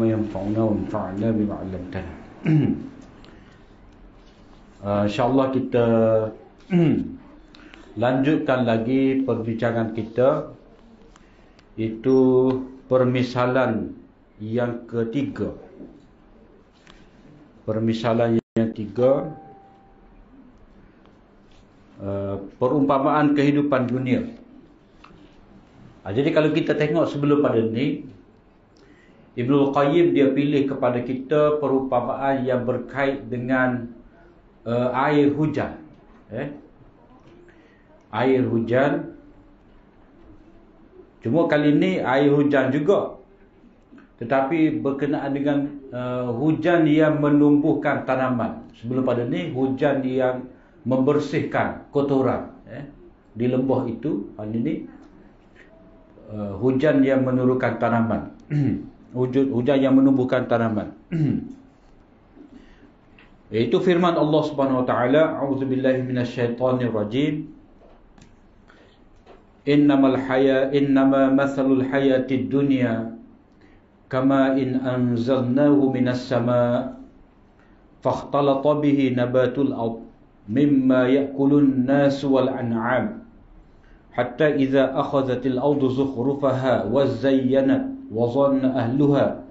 ينفعنا وانفعنا بما علمتنا. InsyaAllah kita lanjutkan lagi perbincangan kita, itu permisalan yang ketiga. Permisalan yang ketiga, perumpamaan kehidupan dunia. Jadi kalau kita tengok sebelum pada ni, Ibnul Qayyim dia pilih kepada kita perumpamaan yang berkait dengan air hujan. Air hujan. Cuma kali ni air hujan juga, tetapi berkenaan dengan hujan yang menumbuhkan tanaman. Sebelum pada ni hujan yang membersihkan kotoran di lembah itu. Kali ni hujan yang menurunkan tanaman. Hujan yang menumbuhkan tanaman. Iaitu firman Allah Subhanahu wa taala, a'udzubillahi minasyaitonir rajim. Innama mathalul hayatid dunya kama in anzalnahu minas sama' fakhtalata bihi nabatul ard mimma ya'kulun nas wal an'am hatta idza akhadhatil ardu zukhrufaha wa zayyanat wa dhanna ahluha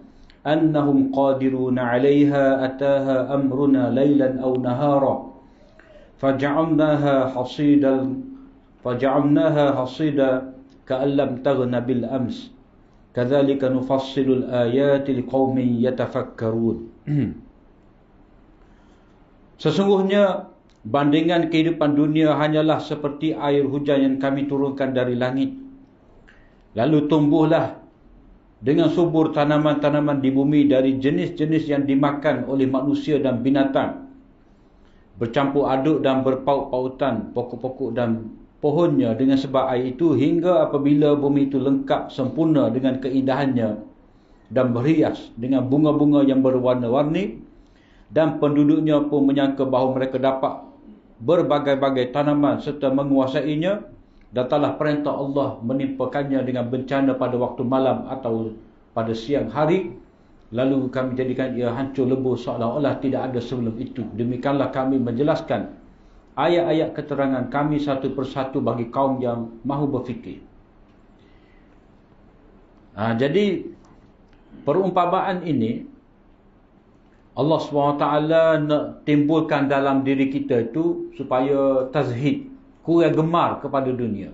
أنهم قادرون عليها أتاها أمرنا ليلا أو نهارا فجعلناها حصيدا كأن لم تغن بالأمس كذلك نفصل الآيات لقوم يتفكرون. Sesungguhnya bandingan kehidupan dunia hanyalah seperti air hujan yang kami turunkan dari langit, lalu tumbuhlah dengan subur tanaman-tanaman di bumi dari jenis-jenis yang dimakan oleh manusia dan binatang, bercampur aduk dan berpaut-pautan pokok-pokok dan pohonnya dengan sebab air itu, hingga apabila bumi itu lengkap sempurna dengan keindahannya dan berhias dengan bunga-bunga yang berwarna-warni, dan penduduknya pun menyangka bahawa mereka dapat berbagai-bagai tanaman serta menguasainya, datanglah perintah Allah menimpakannya dengan bencana pada waktu malam atau pada siang hari, lalu kami jadikan ia hancur lebur seolah-olah tidak ada sebelum itu. Demikianlah kami menjelaskan ayat-ayat keterangan kami satu persatu bagi kaum yang mahu berfikir. Jadi perumpamaan ini Allah SWT nak timbulkan dalam diri kita itu supaya tazhid, kurang gemar kepada dunia,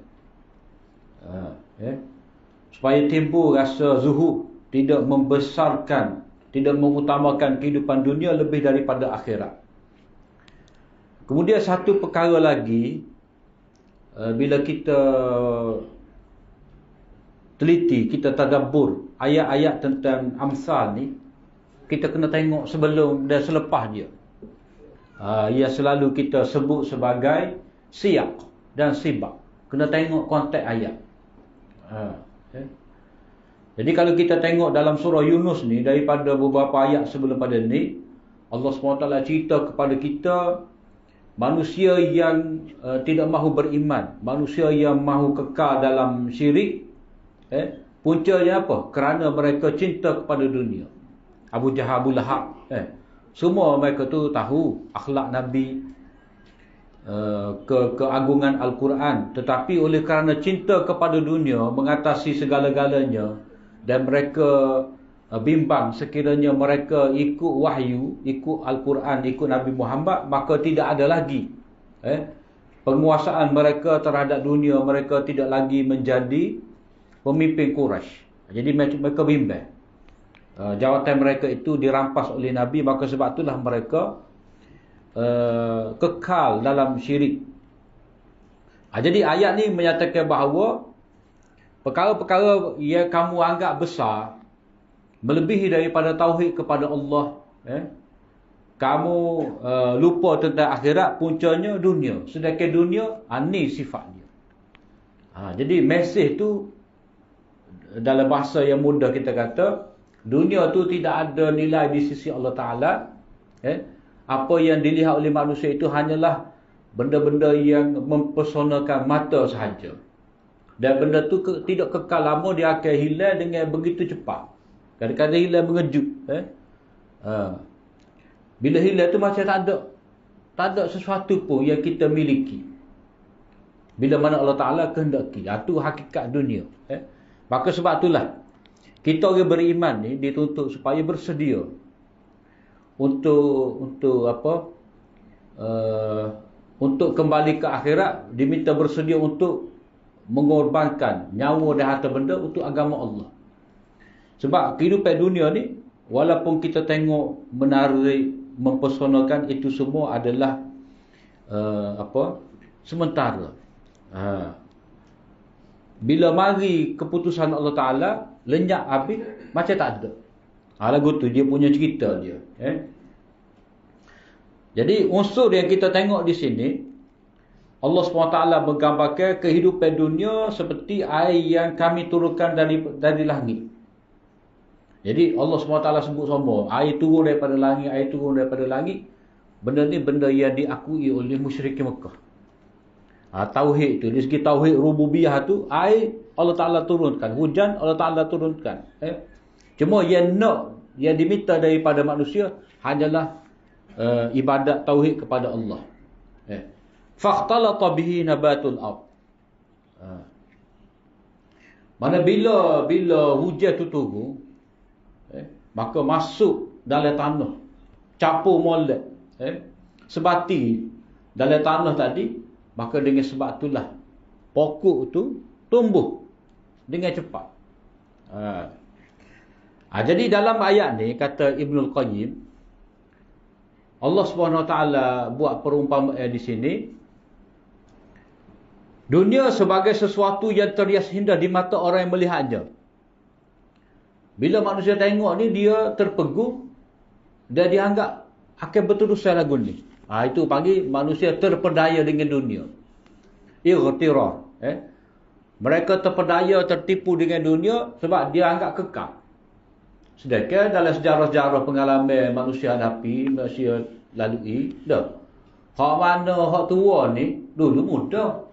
supaya timbul rasa zuhud, tidak membesarkan, tidak mengutamakan kehidupan dunia lebih daripada akhirat. Kemudian satu perkara lagi, bila kita teliti, kita tadabbur ayat-ayat tentang Amsal ni, kita kena tengok sebelum dan selepas dia. Ia selalu kita sebut sebagai siyak dan sibak. Kena tengok konteks ayat. Jadi kalau kita tengok dalam surah Yunus ni, daripada beberapa ayat sebelum pada ni, Allah SWT cerita kepada kita manusia yang tidak mahu beriman, manusia yang mahu kekal dalam syirik. Puncanya apa? Kerana mereka cinta kepada dunia. Abu Jahal, Abu Lahab, semua mereka tu tahu akhlak Nabi, keagungan Al-Quran, tetapi oleh kerana cinta kepada dunia mengatasi segala-galanya, dan mereka bimbang sekiranya mereka ikut wahyu, ikut Al-Quran, ikut Nabi Muhammad, maka tidak ada lagi penguasaan mereka terhadap dunia, mereka tidak lagi menjadi pemimpin Quraisy. Jadi mereka bimbang, jawatan mereka itu dirampas oleh Nabi, maka sebab itulah mereka kekal dalam syirik. Jadi ayat ni menyatakan bahawa perkara-perkara yang kamu anggap besar, melebihi daripada tauhid kepada Allah, kamu lupa tentang akhirat, puncanya dunia. Sedangkan dunia, ni sifatnya. Jadi mesej tu dalam bahasa yang mudah kita kata, dunia tu tidak ada nilai di sisi Allah Ta'ala. Apa yang dilihat oleh manusia itu hanyalah benda-benda yang mempersonakan mata sahaja. Dan benda tu tidak kekal lama, dia akan hilang dengan begitu cepat. Kadang-kadang hilal mengejut. Bila hilal tu macam tak ada sesuatu pun yang kita miliki. Bila mana Allah Ta'ala kehendaki. Itu hakikat dunia. Maka sebab itulah kita orang beriman ni dituntut supaya bersedia untuk apa? Untuk kembali ke akhirat, diminta bersedia untuk mengorbankan nyawa dan harta benda untuk agama Allah. Sebab kehidupan dunia ni, walaupun kita tengok menarik, mempesonakan, itu semua adalah sementara. Bila mari keputusan Allah Ta'ala, lenyap habis, macam tak ada. Lagu tu dia punya cerita dia. Jadi unsur yang kita tengok di sini, Allah SWT menggambarkan kehidupan dunia seperti air yang kami turunkan dari langit. Jadi Allah SWT sebut semua, air turun daripada langit, air turun daripada langit. Benda ni benda yang diakui oleh musyrikin Mekah. Tauhid tu, dari segi tauhid rububiyah tu, air Allah Ta'ala turunkan, hujan Allah Ta'ala turunkan. Cuma yang diminta daripada manusia hanyalah ibadat tauhid kepada Allah. Fakhtalata bihi nabatul ard. Mana bila hujan tu turun, maka masuk dalam tanah, capur molek, sebati dalam tanah tadi, maka dengan sebab itulah pokok tu tumbuh dengan cepat. Jadi dalam ayat ni kata Ibnul Qayyim, Allah SWT buat perumpamaan di sini, dunia sebagai sesuatu yang terhias indah di mata orang yang melihatnya. Bila manusia tengok ni, dia terpegun dan dianggap akan berterusan lagu ni. Itu panggil manusia terpedaya dengan dunia. Ightirar. Mereka terpedaya, tertipu dengan dunia sebab dia anggap kekal. Sedangkan dalam sejarah-sejarah pengalaman manusia hadapi, manusia lalui, hak mana hak tua ni dulu muda.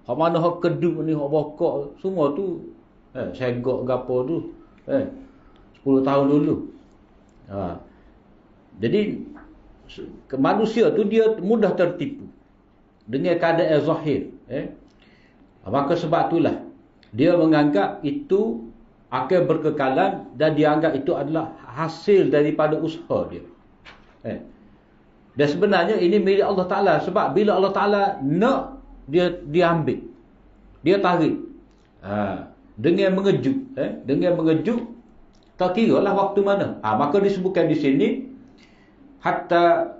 Hak mana hak keduk ni, hak bokok, semua tu segok gapo tu 10 tahun dulu. Jadi manusia tu dia mudah tertipu dengan keadaan zahir. Maka sebab itulah dia menganggap itu akan berkekalan dan dianggap itu adalah hasil daripada usaha dia. Dan sebenarnya ini milik Allah Ta'ala. Sebab bila Allah Ta'ala nak, dia ambil, dia tarik dengan mengejut. Dengan mengejut, tak kira lah waktu mana. Maka disebutkan di sini, hatta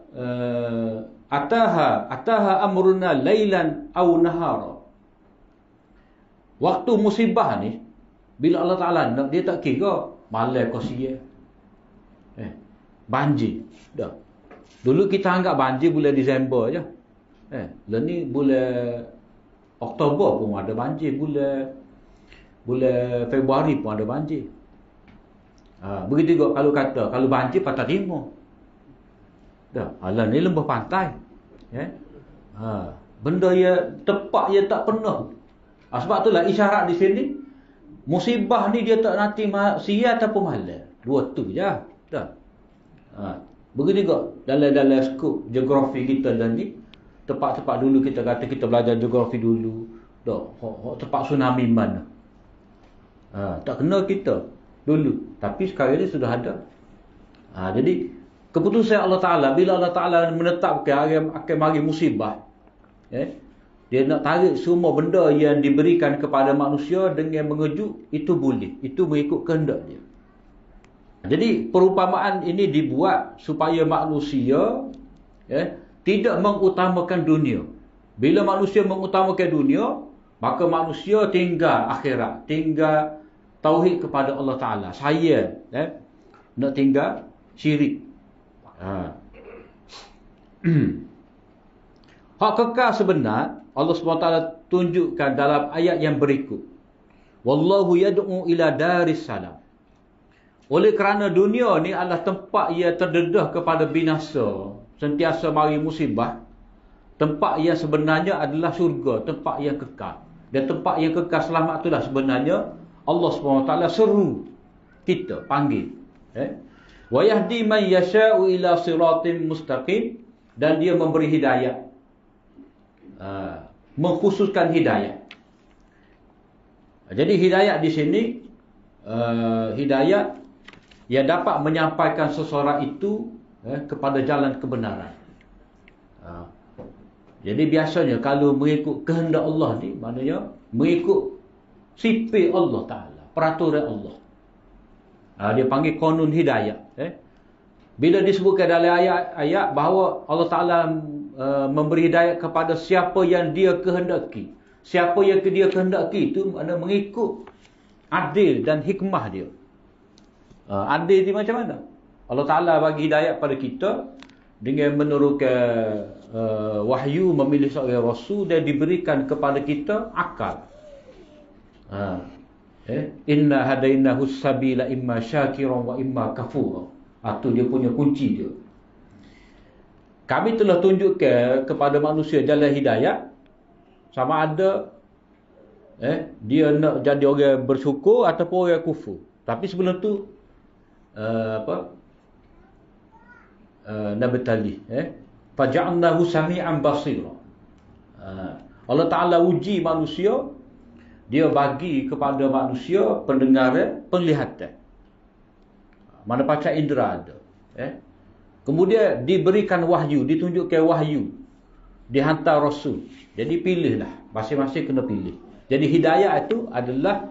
ataha amruna lailan aw nahara. Waktu musibah ni, bila Allah Ta'ala nak, dia tak kira malam kau siap, banjir dah. Dulu kita anggap banjir bulan Disember je. Lah ni bulan Oktober pun ada banjir, bulan Februari pun ada banjir. Begitu juga kalau banjir Pantai Timur. Dah, alah ni lembah pantai. Benda yang tepat yang tak pernah. Sebab itulah isyarat di sini, musibah ni dia tak nanti siang ataupun malam. Dua tu je. Dah. Begitu juga dalam skop geografi kita dan ni, tempat-tempat dulu kita kata kita belajar geografi dulu. Dah, tempat tsunami mana? Tak kena kita dulu. Tapi sekarang ni sudah ada. Jadi keputusan Allah Ta'ala, bila Allah Ta'ala menetapkan akan mari musibah, dia nak tarik semua benda yang diberikan kepada manusia dengan mengejut, itu boleh. Itu mengikut kehendak dia. Jadi perumpamaan ini dibuat supaya manusia tidak mengutamakan dunia. Bila manusia mengutamakan dunia, maka manusia tinggal akhirat, tinggal tauhid kepada Allah Ta'ala. Saya nak tinggal syirik. Hak kekal sebenar Allah SWT tunjukkan dalam ayat yang berikut. Wallahu yad'u ila daris salam. Oleh kerana dunia ni adalah tempat yang terdedah kepada binasa, sentiasa mari musibah, tempat yang sebenarnya adalah syurga, tempat yang kekal. Dan tempat yang kekal selamat itulah sebenarnya Allah SWT seru kita, panggil. Wa yahdi man yasha'u ila siratim mustaqim, dan dia memberi hidayah. Mengkhususkan hidayah. Jadi hidayah di sini hidayah yang dapat menyampaikan seseorang itu kepada jalan kebenaran. Jadi biasanya kalau mengikut kehendak Allah ni, maknanya mengikut sifat Allah Ta'ala, peraturan Allah. Dia panggil qanun hidayah. Bila disebutkan dalam ayat-ayat bahawa Allah Ta'ala memberi hidayah kepada siapa yang dia kehendaki. Siapa yang dia kehendaki itu maknanya mengikut adil dan hikmah dia. Adil ni macam mana? Allah Ta'ala bagi hidayah pada kita dengan menurunkan wahyu, memilih seorang rasul dan diberikan kepada kita akal. Inna hadainahu sabila imma syakiran wa imma kafura. Itu dia punya kunci dia. Kami telah tunjukkan kepada manusia jalan hidayah, sama ada dia nak jadi orang bersyukur ataupun orang kufur. Tapi sebelum tu nabtali faja'alnahu sami'an basira. Allah Ta'ala uji manusia, dia bagi kepada manusia pendengaran, penglihatan. Mana panca indera ada. Kemudian diberikan wahyu, ditunjukkan wahyu, dihantar rasul. Jadi pilihlah, masing-masing kena pilih. Jadi hidayah itu adalah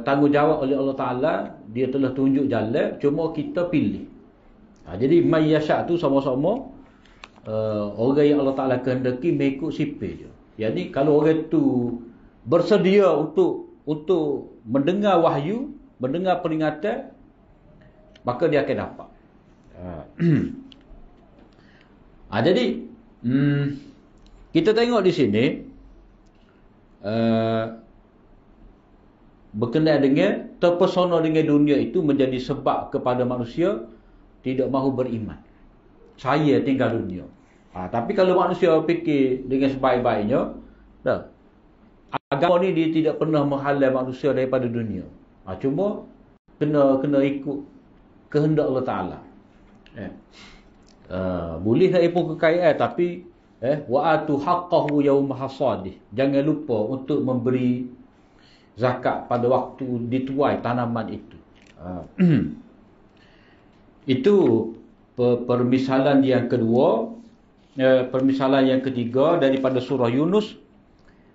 tanggungjawab oleh Allah Ta'ala. Dia telah tunjuk jalan, cuma kita pilih. Jadi man yasha' tu sama-sama orang yang Allah Ta'ala kehendaki mengikut sifat dia. Jadi kalau orang tu bersedia untuk mendengar wahyu, mendengar peringatan, maka dia akan dapat. Jadi kita tengok di sini berkenaan dengan terpesona dengan dunia itu menjadi sebab kepada manusia tidak mahu beriman. Saya tinggal dunia. Tapi kalau manusia fikir dengan sebaik-baiknya, agama ni dia tidak pernah menghalang manusia daripada dunia. Cuma kena ikut kehendak Allah Ta'ala. Boleh nak ikut kekayaan, tapi wa'atu haqqahu yawma hasadih. Jangan lupa untuk memberi zakat pada waktu dituai tanaman itu. Itu permisalan yang kedua. Permisalan yang ketiga daripada surah Yunus,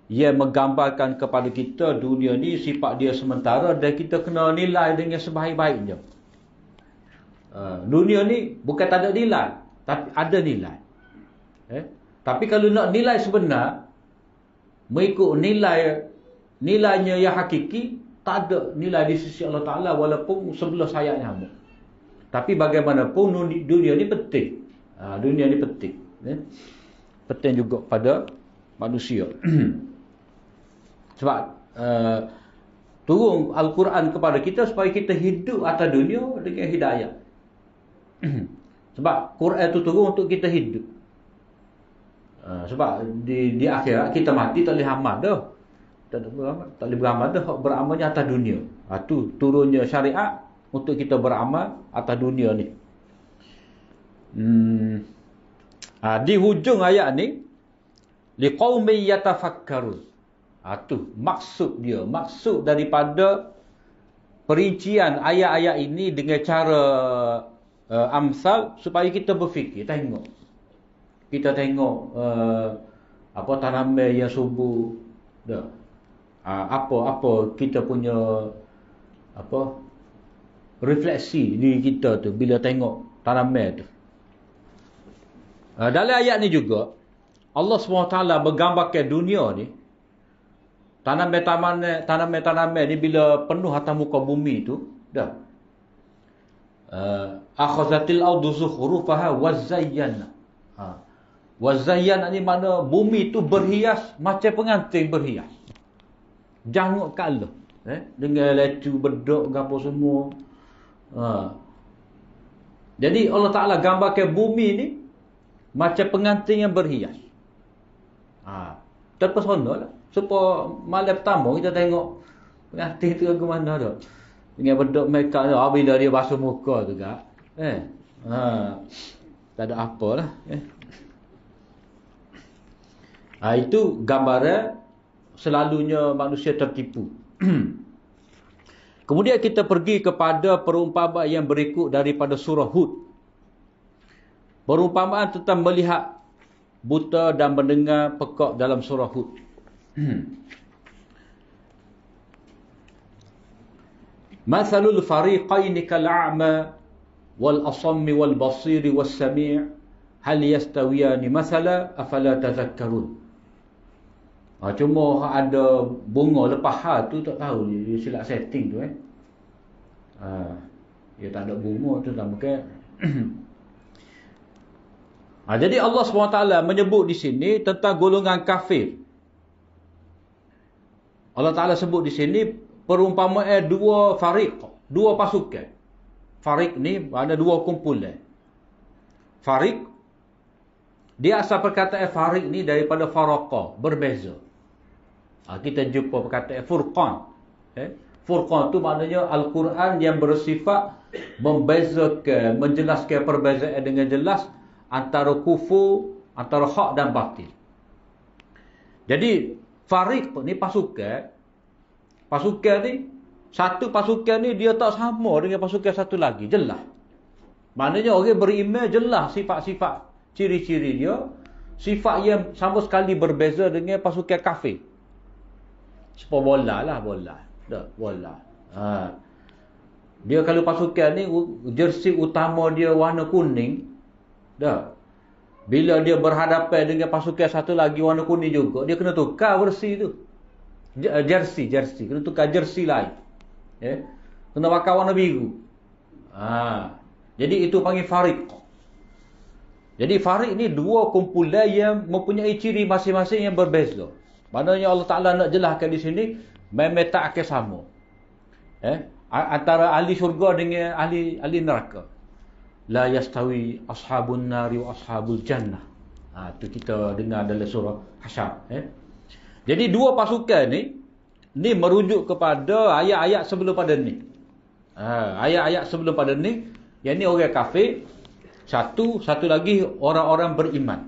ia menggambarkan kepada kita dunia ni sifat dia sementara dan kita kena nilai dengan sebaik-baiknya. Dunia ni bukan tak ada nilai, tapi ada nilai. Tapi kalau nak nilai sebenar, mengikut nilainya yang hakiki, tak ada nilai di sisi Allah Ta'ala walaupun sebelah sayap nyamuk. Tapi bagaimanapun dunia ni penting. Dunia ni penting. Penting juga pada manusia. Sebab turun Al-Quran kepada kita supaya kita hidup atas dunia dengan hidayah. Sebab Quran itu turun untuk kita hidup. Sebab di akhirat kita mati tak boleh amal dah. Tak boleh beramal dah. Beramalnya atas dunia. Itu turunnya syariat untuk kita beramal atas dunia ni. Di hujung ayat ni, liqaumin yatafakkarun. Tu maksud dia. Maksud daripada perincian ayat-ayat ini dengan cara amsal supaya kita berfikir, tengok. Kita tengok tanaman yang subur dah. Apa kita punya refleksi diri kita tu bila tengok tanaman tu. Dalam ayat ni juga Allah SWT menggambarkan dunia ni, tanaman-tanaman ni bila penuh atas muka bumi tu dah. Akhazatil ardu zukhrufaha wazayyana. Wazayyana ni makna bumi tu berhias macam pengantin berhias. Janguk kala dengan lecu bedok gapo semua. Jadi Allah Ta'ala gambarkan bumi ni macam pengantin yang berhias. Terpesona lah. Supaya malam pertama kita tengok pengantin tu ke mana dah. Dengan bedok make up tu, bila dia basuh muka tu kak. Tak ada apa lah. Itu gambaran selalunya manusia tertipu. Kemudian kita pergi kepada perumpamaan yang berikut daripada surah Hud. Perumpamaan tentang melihat buta dan mendengar pekak dalam surah Hud. Mathalul fariqaini kal'a'ma wal asammi wal basiri was sami' hal yastawiyani mathala afala tadhakkarun. Cuma ada bunga lepas hal tu tak tahu dia silap setting tu dia tak ada bunga tu tak bukan. Jadi Allah SWT menyebut di sini tentang golongan kafir. Allah Ta'ala sebut di sini perumpamaan dua fariq, dua pasukan. Fariq ni ada dua kumpulan. Fariq, dia asal perkataan fariq ni daripada faraqa, berbeza. Kita jumpa perkataan furqan. Furqan tu maknanya Al-Quran yang bersifat membezakan, menjelaskan perbezaan dengan jelas antara kufur, antara hak dan batil. Jadi fariq ni pasukan. Pasukan ni, satu pasukan ni dia tak sama dengan pasukan satu lagi, jelas. Maknanya orang beriman jelas sifat-sifat, ciri-ciri dia, sifat yang sama sekali berbeza dengan pasukan kafir. Sepak bola lah, bola. Tak, bola. Dia kalau pasukan ni, jersey utama dia warna kuning. Tak. Bila dia berhadapan dengan pasukan satu lagi warna kuning juga, dia kena tukar jersey tu. Jersey. Kena tukar jersey lain. Kena pakai warna biru. Jadi itu panggil fariq. Jadi fariq ni dua kumpulan yang mempunyai ciri masing-masing yang berbeza. Maknanya Allah Ta'ala nak jelaskan di sini, memang tak akan sama. Antara ahli syurga dengan ahli neraka. La yastawi ashabun nari wa ashabul jannah. Itu kita dengar dalam surah Hasyr. Jadi dua pasukan ni merujuk kepada ayat-ayat sebelum pada ni. Ayat-ayat sebelum pada ni, yang ni orang kafir, satu lagi orang-orang beriman.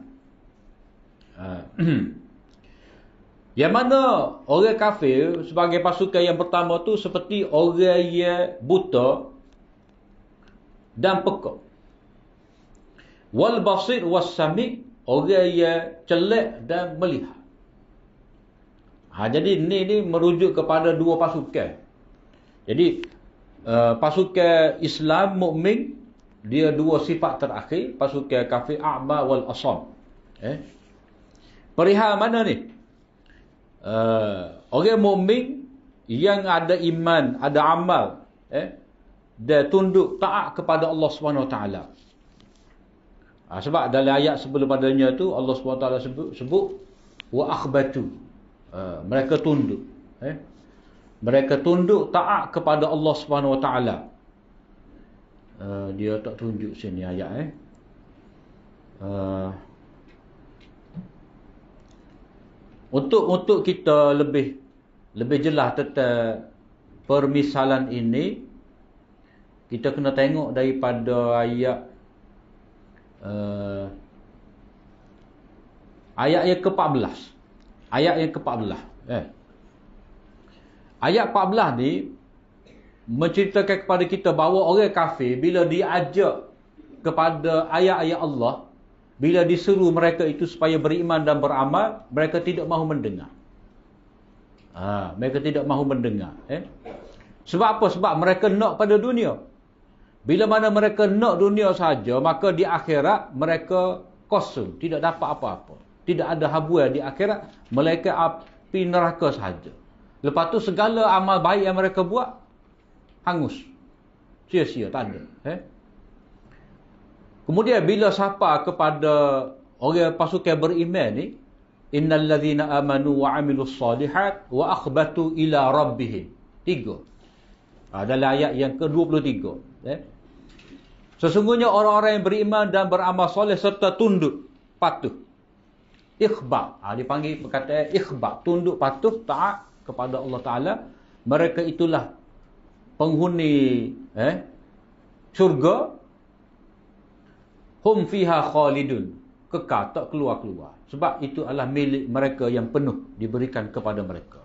Yang mana orang kafir sebagai pasukan yang pertama tu seperti orang yang buta dan pekak. Wal basir was sami', orang yang celak dan melihat. Jadi ni merujuk kepada dua pasukan. Jadi pasukan Islam mukmin dia dua sifat terakhir, pasukan kafir a'ma wal asam. Perihal mana ni? Orang mukmin yang ada iman, ada amal, dia tunduk taat kepada Allah Subhanahu Wa Taala. Sebab dalam ayat sebelum padanya tu Allah Subhanahu Wa Taala sebut wa akhbatu. Mereka tunduk. Mereka tunduk taat kepada Allah Subhanahu Wa Taala. Dia tak tunjuk sini ayat Untuk kita lebih jelas tentang permisalan ini, kita kena tengok daripada ayat yang ke-14. Ayat yang ke-14. Ayat 14 ni menceritakan kepada kita bahawa orang kafir bila diajak kepada ayat-ayat Allah, bila diseru mereka itu supaya beriman dan beramal, mereka tidak mahu mendengar. Mereka tidak mahu mendengar. Sebab apa? Sebab mereka nak pada dunia. Bila mana mereka nak dunia saja, maka di akhirat mereka kosong, tidak dapat apa-apa. Tidak ada habuan di akhirat, melainkan api neraka sahaja. Lepas tu segala amal baik yang mereka buat hangus. Sia-sia, tak ada. Kemudian bila sapa kepada orang pasukan beriman ni, innal ladzina amanu wa amilus solihat wa akhbatu ila rabbihim. 3. Dalam ayat yang ke-23. Sesungguhnya orang-orang yang beriman dan beramal soleh serta tunduk patuh. Ikhbar. Dipanggil perkataan ikhbar. Tunduk patuh taat kepada Allah Ta'ala. Mereka itulah penghuni syurga, hum fiha khalidun, kekal, tak keluar-keluar. Sebab itu adalah milik mereka yang penuh diberikan kepada mereka.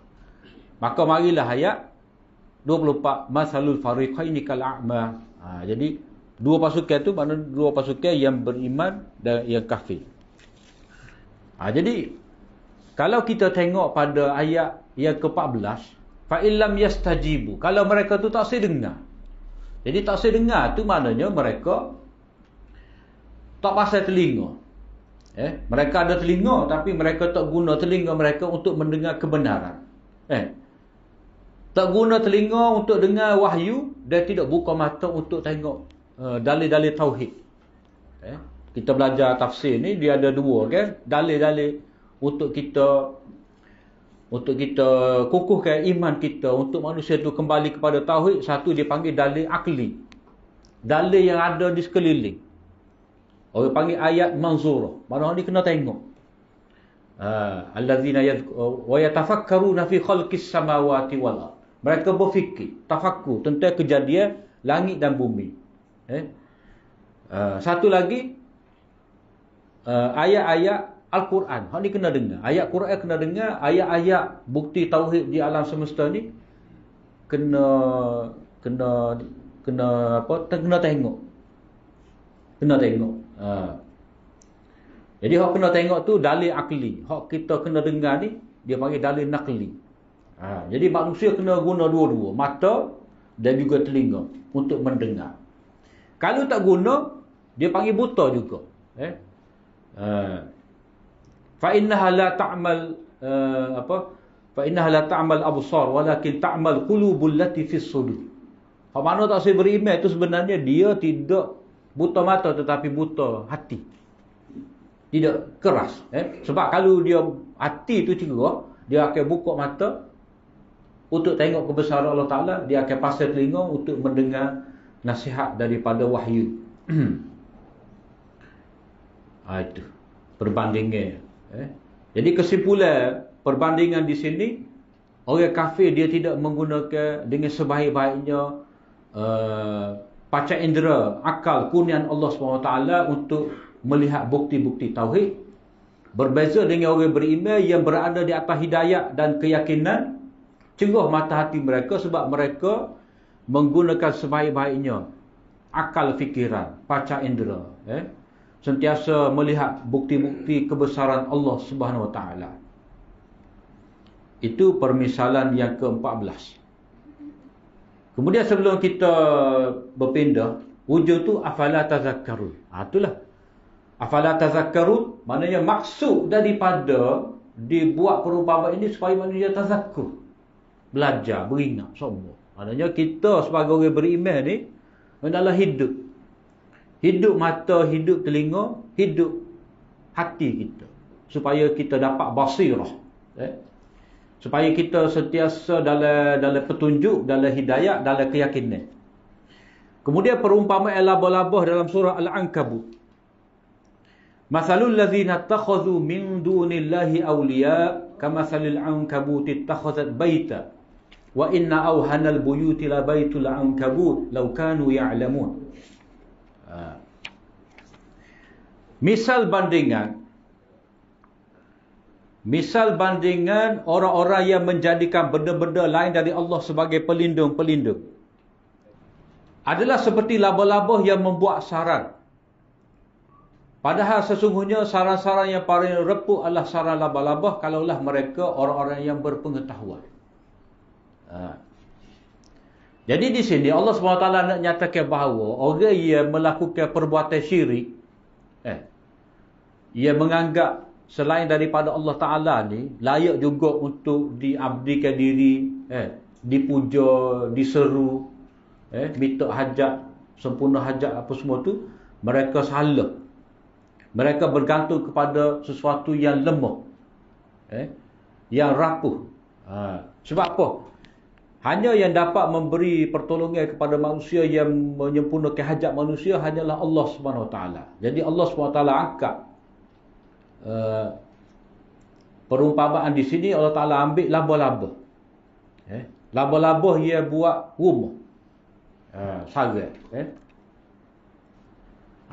Maka marilah ayat 24, masalul fariqaini kal a'ma. Jadi dua pasukan tu makna dua pasukan yang beriman dan yang kafir. Jadi kalau kita tengok pada ayat yang ke-14, fa illam yastajibu, kalau mereka tu tak sedengar. Jadi tak sedengar tu maknanya mereka tak pasal telinga. Mereka ada telinga tapi mereka tak guna telinga mereka untuk mendengar kebenaran. Tak guna telinga untuk dengar wahyu dan tidak buka mata untuk tengok dalil-dalil tauhid. Kita belajar tafsir ni dia ada dua kan, dalil-dalil untuk kita kukuhkan iman kita, untuk manusia tu kembali kepada tauhid. Satu dia panggil dalil akli, dalil yang ada di sekeliling. Orang panggil ayat manzurah, maknanya ni kena tengok. Allazina wa yatafakkaruna fi khalqis samawati wal ard. Mereka berfikir, tafakkur tentang kejadian langit dan bumi. Satu lagi ayat-ayat Al-Quran. Hak ni kena dengar. Ayat Quran kena dengar, ayat-ayat bukti tauhid di alam semesta ni kena tengok. Kena tengok. Jadi hak kena tengok tu dalil akli. Hak kita kena dengar ni dia panggil dalil nakli. Jadi manusia kena guna dua-dua, mata dan juga telinga untuk mendengar. Kalau tak guna, dia panggil buta juga. Fa innaha la ta'mal fa innaha la ta'mal absar walakin ta'mal qulubul lati fis sudur. Hak mana tak saya beriman itu sebenarnya dia tidak buta mata tetapi buta hati. Tidak keras. Sebab kalau dia hati itu cerah, dia akan buka mata untuk tengok kebesaran Allah Ta'ala, dia akan pasang telinga untuk mendengar nasihat daripada wahyu. Itu perbandingan. Jadi kesimpulan perbandingan di sini, orang kafir dia tidak menggunakan dengan sebaik-baiknya panca indera, akal, kurnian Allah SWT untuk melihat bukti-bukti tauhid. Berbeza dengan orang beriman yang berada di atas hidayah dan keyakinan, cerah mata hati mereka sebab mereka menggunakan sebaik-baiknya akal fikiran, panca indera, sentiasa melihat bukti-bukti kebesaran Allah Subhanahu Wa Taala. Itu permisalan yang ke-14. Kemudian sebelum kita berpindah, wujud tu afala tazakkarun. Itulah afala tazakkarun, maknanya maksud daripada dibuat perumpamaan ini supaya manusia tazakkur, belajar, beringat semua. Maknanya kita sebagai orang beriman ni adalah hidup mata, hidup telinga, hidup hati kita, supaya kita dapat basirah, supaya kita sentiasa dalam petunjuk, dalam hidayah, dalam keyakinan. Kemudian perumpamaan laba-laba dalam surah Al-Ankabut. Masalul ladzina ittakhadhu min dunillahi awliya kamathalil ankabuti ittakhadhat baita wa inna awhanal buyuti la baitul ankabut law kanu ya'lamun. Misal bandingan orang-orang yang menjadikan benda-benda lain dari Allah sebagai pelindung-pelindung adalah seperti laba-laba yang membuat sarang. Padahal sesungguhnya sarang-sarang yang paling reput adalah sarang laba-laba kalaulah mereka orang-orang yang berpengetahuan. Jadi di sini Allah SWT nak nyatakan bahawa orang yang melakukan perbuatan syirik, ia menganggap selain daripada Allah Ta'ala ni layak juga untuk diabdikan diri, dipuja, diseru, minta hajat, sempurna hajat apa semua tu, mereka salah. Mereka bergantung kepada sesuatu yang lemah, yang rapuh. Sebab apa? Hanya yang dapat memberi pertolongan kepada manusia yang menyempurnakan hajat manusia hanyalah Allah Subhanahu Wa Taala. Jadi Allah Subhanahu Wa Taala angkat perumpamaan di sini. Allah Taala ambil laba-laba. Laba-laba ia buat rumah. Sara.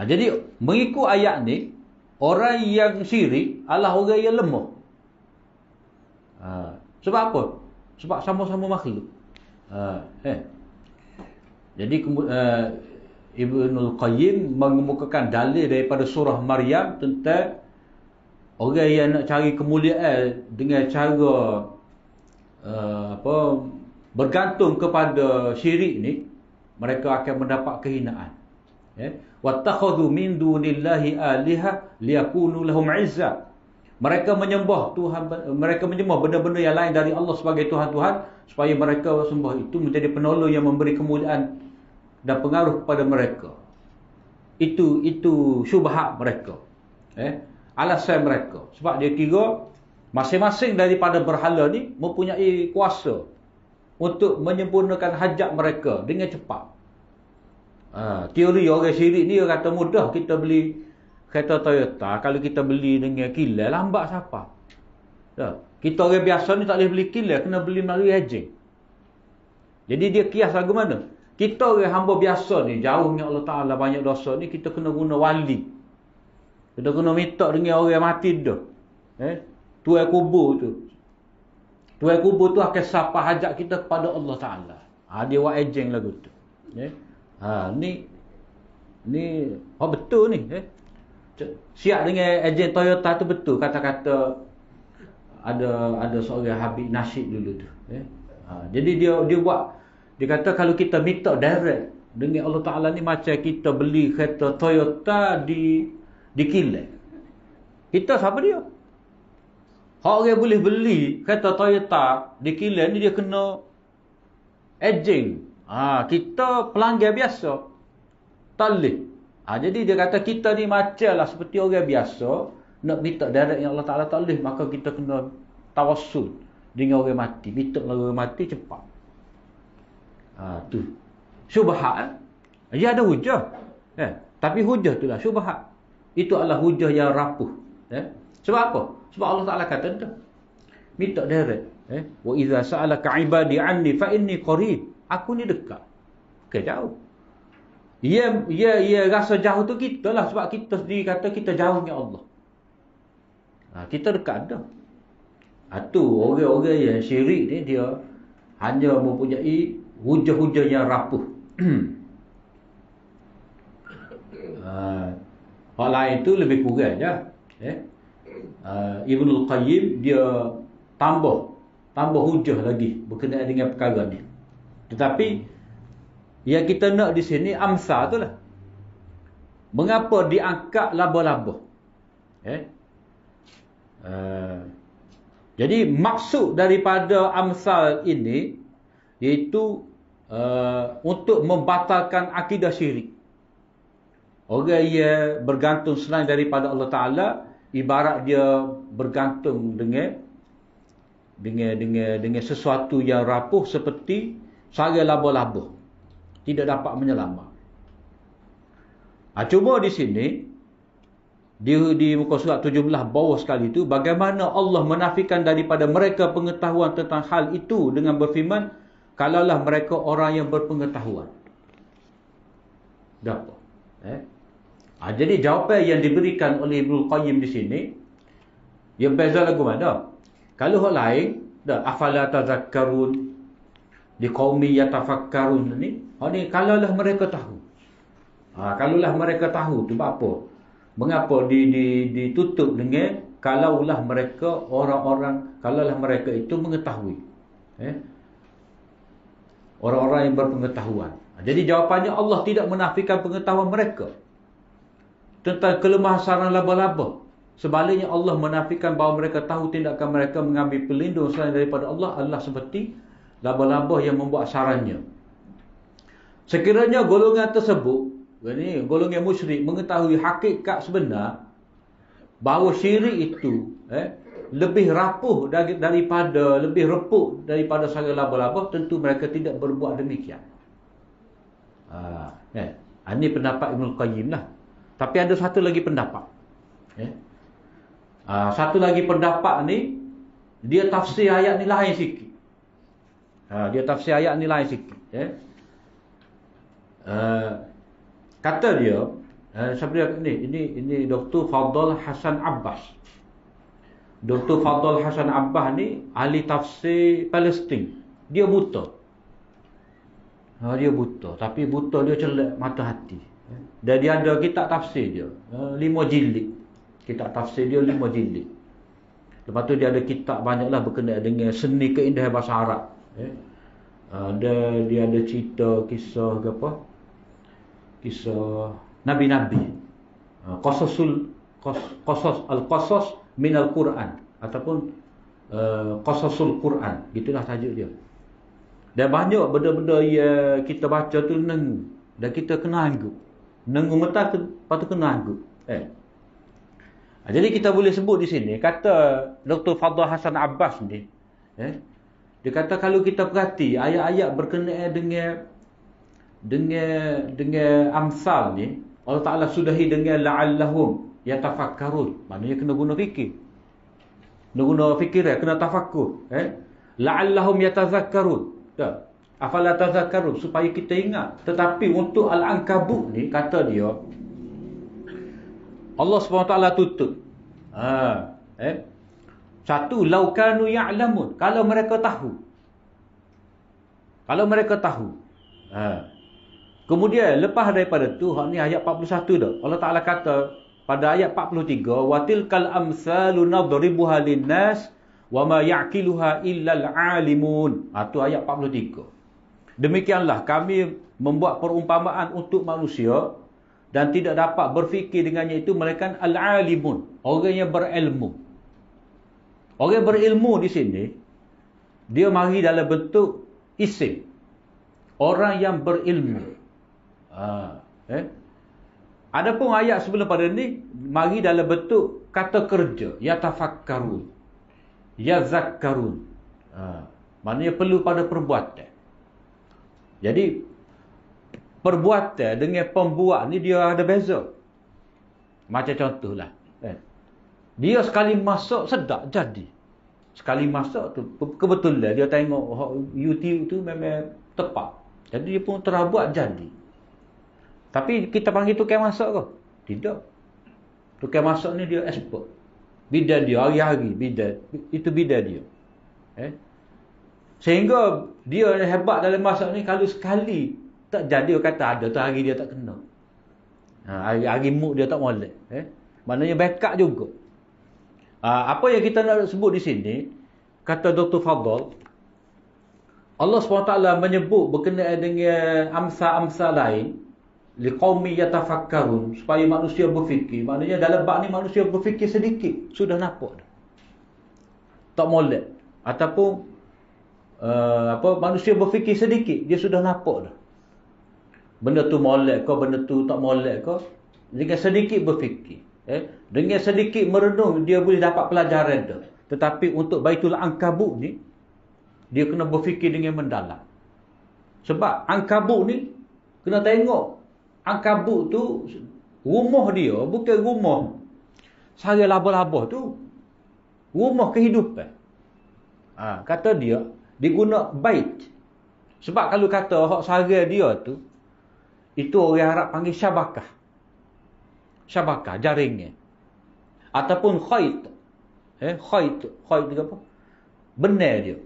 Jadi mengikut ayat ni, orang yang syirik adalah orang yang lemah. Sebab apa? Sebab sama-sama makhluk. Jadi Ibnul Qayyim mengemukakan dalil daripada surah Maryam tentang orang yang nak cari kemuliaan dengan cara bergantung kepada syirik ni, mereka akan mendapat kehinaan. Wattakhadhu min dunillahi aliha liyakunu lahum 'izza. Mereka menyembah benda-benda yang lain dari Allah sebagai Tuhan-Tuhan supaya mereka sembah itu menjadi penolong yang memberi kemuliaan dan pengaruh kepada mereka. Itu syubhat mereka. Alasan mereka. Sebab dia kira masing-masing daripada berhala ni mempunyai kuasa untuk menyempurnakan hajat mereka dengan cepat. Teori orang syirik ni, dia kata mudah kita beli kereta Toyota. Kalau kita beli dengan kilat, lambat siapa? Kita orang biasa ni tak boleh beli kilat, kena beli melalui agent. Jadi dia kias lagu mana? Kita orang hamba biasa ni, jauh dengan Allah Ta'ala, banyak dosa ni, kita kena guna wali. Kita kena minta dengan orang yang mati tu. Tuan kubur tu. Tuan kubur tu akan sapa hajat kita kepada Allah Ta'ala. Dia buat agent lagu tu. Ni betul ni. Siap dengan ejen Toyota tu betul. Kata-kata ada seorang Habib Nasyid dulu tu. Jadi dia buat, dia kata kalau kita minta direct dengan Allah Ta'ala ni macam kita beli kereta Toyota di kilat. Kita siapa dia? Orang boleh beli kereta Toyota di kilat ni dia kena ejen. Kita pelanggan biasa. Tak boleh. Jadi dia kata kita ni macam lah seperti orang biasa. Nak minta direct yang Allah Ta'ala tak boleh. Maka kita kena tawassul dengan orang mati. Minta dengan orang mati cepat. Tu syubhat. Dia ada hujah. Tapi hujah tu lah syubhat. Itu adalah hujah yang rapuh. Sebab apa? Sebab Allah Ta'ala kata tu, minta direct. Wa idza sa'alaka 'ibadi 'anni fa inni qarib. Aku ni dekat. Jauh. Ia rasa jauh tu kita lah. Sebab kita sendiri kata kita jauh dengan Allah. Kita dekat dah. Tu orang-orang yang syirik ni, dia hanya mempunyai hujah-hujah yang rapuh. Hal lain tu lebih kurang je. Ibnul Qayyim dia tambah hujah lagi berkenaan dengan perkara ni. Tetapi yang kita nak di sini amsal tu lah. Mengapa diangkat laba-laba? Jadi maksud daripada amsal ini iaitu untuk membatalkan akidah syirik. Orang yang bergantung selain daripada Allah Ta'ala, ibarat dia bergantung dengan sesuatu yang rapuh seperti sarang laba-laba, tidak dapat menyelamat. Cuma di sini di muka surat 17 bawah sekali itu, bagaimana Allah menafikan daripada mereka pengetahuan tentang hal itu dengan berfirman, kalaulah mereka orang yang berpengetahuan. Dapat. Jadi jawapan yang diberikan oleh Ibnul Qayyim di sini, yang beza lagu mana? Kalau hal lain, afala tazakkarun, di qaumi yatafakkarun ni, kalaulah mereka tahu. Kalaulah mereka tahu tu apa? Mengapa ditutup dengan kalaulah mereka kalaulah mereka itu mengetahui. Orang-orang yang berpengetahuan. Jadi jawapannya Allah tidak menafikan pengetahuan mereka tentang kelemahan sarang laba-laba. Sebaliknya Allah menafikan bahawa mereka tahu tindakan mereka mengambil pelindung selain daripada Allah adalah seperti laba-laba yang membuat sarangnya. Sekiranya golongan tersebut, golongan musyrik, mengetahui hakikat sebenar bahawa syirik itu lebih rapuh lebih reput daripada sarang laba-laba, tentu mereka tidak berbuat demikian. Ini pendapat Ibnul Qayyim lah. Tapi ada satu lagi pendapat. Satu lagi pendapat ni, dia tafsir ayat ni lain sikit. Dia tafsir ayat ni lain sikit. Kata dia, siapa dia ni? Ini Dr. Fadl Hasan Abbas. Dr. Fadl Hasan Abbas ni ahli tafsir Palestin. Dia buta. Dia buta, tapi buta dia celak mata hati. Dan dia ada kitab tafsir dia, 5 jilid. Kitab tafsir dia 5 jilid. Lepas tu dia ada kitab banyaklah berkenaan dengan seni keindahan bahasa Arab. Dia ada cerita kisah ke apa? Kisah nabi-nabi. Qasas al-qasas min al-Quran ataupun qasasul Quran. Gitulah tajuk dia. Dan banyak benda-benda yang kita baca tu nengu dan kita kena anggap. Nengu mata patut kena anggap. Jadi kita boleh sebut di sini kata Dr. Fadl Hasan Abbas ni, dia kata kalau kita perhati ayat-ayat berkenaan dengan amsal ni, Allah Taala sudahi dengan la'allahum yatafakkarun. Maknanya kena guna fikir. Kena guna fikiran, kena tafakkur, la'allahum yatazakkarun. Afala tazakkarun, supaya kita ingat. Tetapi untuk Al-Ankabut ni kata dia Allah SWT tutup. Satu, laukanu ya'lamun, kalau mereka tahu. Kalau mereka tahu. Kemudian lepas daripada tu, ni ayat 41 dah. Allah Taala kata pada ayat 43, wa tilkal amsalu nadribuha linnas wa ma ya'qiluha illal alimun. Tu ayat 43. Demikianlah kami membuat perumpamaan untuk manusia dan tidak dapat berfikir dengannya itu melainkan al-alimun, orang yang berilmu. Orang yang berilmu di sini dia mari dalam bentuk isim. Orang yang berilmu. Adapun ayat sebelum pada ni mari dalam bentuk kata kerja, yatafakkarun, yazakkarun. Maknanya perlu pada perbuatan. Jadi perbuatan dengan pembuat ni dia ada beza. Macam contohlah, dia sekali masak sedap jadi. Sekali masak tu kebetulan dia tengok YouTube tu memang tepat. Jadi dia pun terabuat jadi. Tapi kita panggil tukang masak ke? Tidak. Tukang masak ni dia expert. Bidang dia hari-hari, itu bidang dia. Sehingga dia hebat dalam masak ni, kalau sekali tak jadi, dia kata ada tu hari dia tak kena. Hari mood dia tak molek. Maknanya backup juga. Apa yang kita nak sebut di sini, kata Dr. Fadl, Allah SWT menyebut berkenaan dengan amsal-amsal lain, liqaumi yatafakkarun, supaya manusia berfikir. Maknanya dalam bab ni manusia berfikir sedikit, sudah nampak dah. Tak molek. Ataupun manusia berfikir sedikit, dia sudah nampak dah. Benda tu molek ke, benda tu tak molek ke, dengan sedikit berfikir, dengan sedikit merenung, dia boleh dapat pelajaran dah. Tetapi untuk Baitul Ankabut ni, dia kena berfikir dengan mendalam. Sebab Ankabut ni kena tengok, Ankabut tu rumah dia bukan rumah sara labah-labah tu, rumah kehidupan. Kata dia diguna bait. Sebab kalau kata hak sara dia tu, itu orang Arab panggil syabakah. Syabakah, jaringan. Ataupun khayt. Khayt tu apa? Benar dia.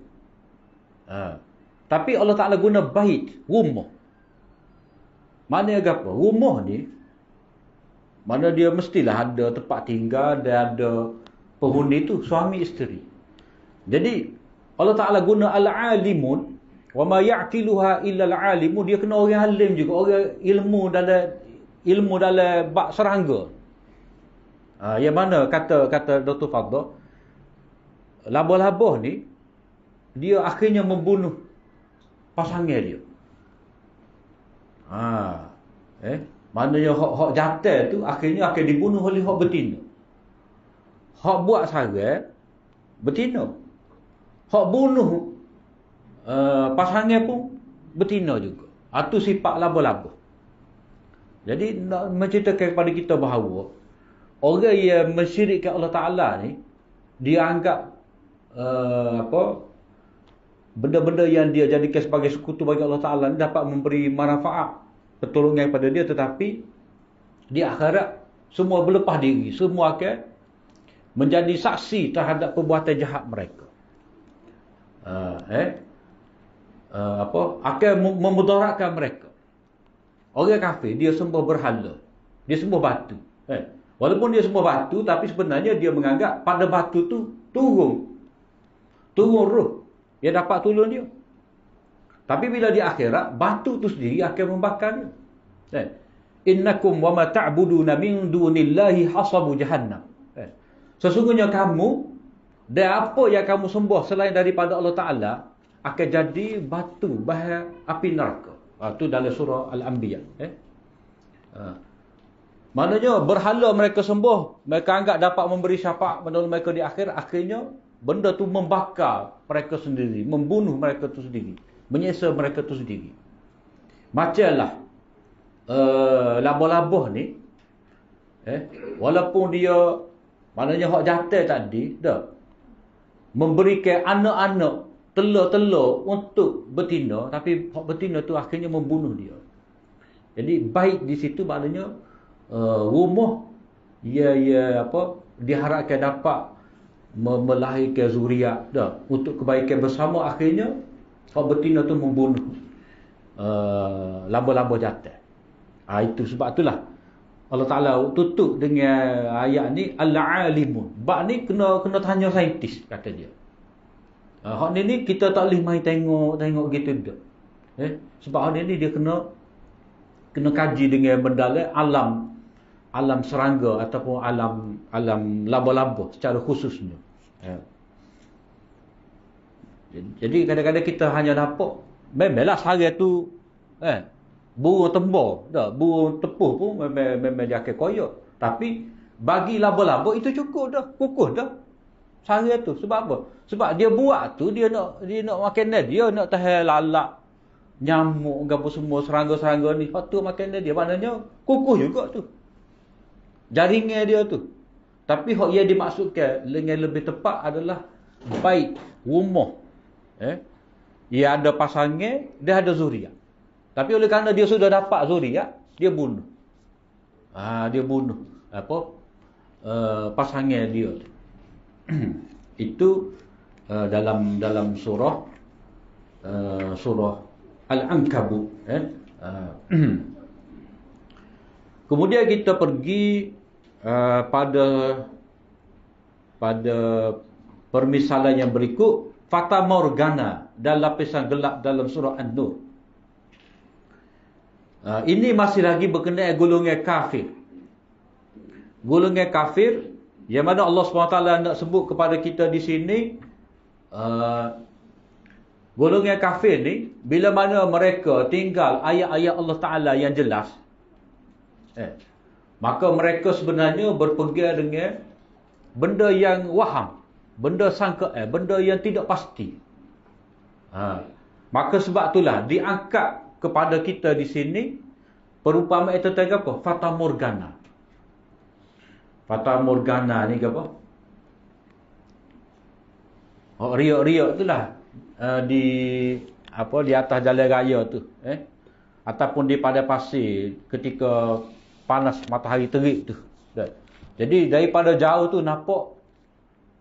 Tapi Allah Ta'ala guna bait, rumah. Mana apa? Rumah ni, mana dia mestilah ada tempat tinggal dan ada penghuni tu, suami isteri. Jadi, Allah Ta'ala guna al-alimun, wa ma ya'qiluha illa al-alimun, dia kena orang alim juga, orang ilmu dalam bab serangga. Yang mana kata Dr. Fadl, labah-labah ni dia akhirnya membunuh pasangan dia. Maknanya hak jantan tu akhirnya akan dibunuh oleh hak betina. Hak buat sarang betina. Hak bunuh pasangan pun betina juga. Itu sifat laba-laba. Jadi nak menceritakan kepada kita bahawa orang yang mensyirikkan Allah Ta'ala ni, dia anggap benda-benda yang dia jadikan sebagai sekutu bagi Allah Ta'ala ni dapat memberi manfaat. pertolongan pada dia, tetapi di akhirat semua berlepas diri, semua akan menjadi saksi terhadap perbuatan jahat mereka. Akan memudaratkan mereka. Orang kafir dia sembah berhala, dia sembah batu. Walaupun dia sembah batu, tapi sebenarnya dia menganggap pada batu tu turun roh yang dapat tolong dia. Tapi bila di akhirat, batu tu sendiri akan membakarnya. Innakum wa ma ta'buduna min dunillahi hasabu jahannam. Sesungguhnya kamu dan apa yang kamu sembah selain daripada Allah Ta'ala akan jadi batu bahan api neraka. Itu dalam surah Al-Anbiya. Maknanya berhala mereka sembah, mereka anggap dapat memberi syafaat menolong mereka di akhir, akhirnya benda tu membakar mereka sendiri, membunuh mereka tu sendiri, menyiksa mereka tu sendiri. Macamlah labah-labah ni, walaupun dia, maknanya hak jatuh tadi dah memberikan anak-anak telur-telur untuk betina, tapi hak betina tu akhirnya membunuh dia. Jadi baik di situ maknanya rumah diharapkan dapat melahirkan zuriat dah untuk kebaikan bersama, akhirnya hak betina tu membunuh laba-laba jantan. Itu sebab itulah Allah Ta'ala tutup dengan ayat ni al-alimun. Bab ni kena tanya saintis, kata dia. Hak ni kita tak boleh main tengok gitu dah. Sebab hak ni dia kena kaji dengan mendalam alam serangga ataupun alam laba-laba secara khususnya. Jadi kadang-kadang kita hanya nampak memanglah sehari tu burung tembor dah, burung tepuh pun memang dia akan koyak. Tapi bagi laba-laba itu cukup dah, kukuh dah sehari tu. Sebab apa? Sebab dia buat tu dia nak makan dia nak tahan lalak, nyamuk apa semua, serangga-serangga ni patut makan dia, maknanya kukuh juga tu jaringan dia tu. Tapi hak yang dimaksudkan dengan lebih tepat adalah baik rumah ia ada pasangan, dia ada zuriat. Tapi oleh kerana dia sudah dapat zuriat, dia bunuh. Dia bunuh pasangan dia tu. Itu dalam surah Al-Ankabut. Kemudian kita pergi pada permisalan yang berikut, Fata Morgana dan lapisan gelap dalam surah An-Nur. Ini masih lagi berkenaan golongan kafir. Golongan kafir yang mana Allah SWT nak sebut kepada kita di sini, golongan kafir ni bila mana mereka tinggal ayat-ayat Allah Ta'ala yang jelas, maka mereka sebenarnya berpegang dengan benda yang waham, benda sangka, benda yang tidak pasti. Maka sebab itulah diangkat kepada kita di sini perumpamaan tentang apa? Fata Morgana. Fata Morgana ni ke apa? Riak-riak itulah di atas jalan raya tu, ataupun di padang pasir ketika panas matahari terik tu. Jadi daripada jauh tu nampak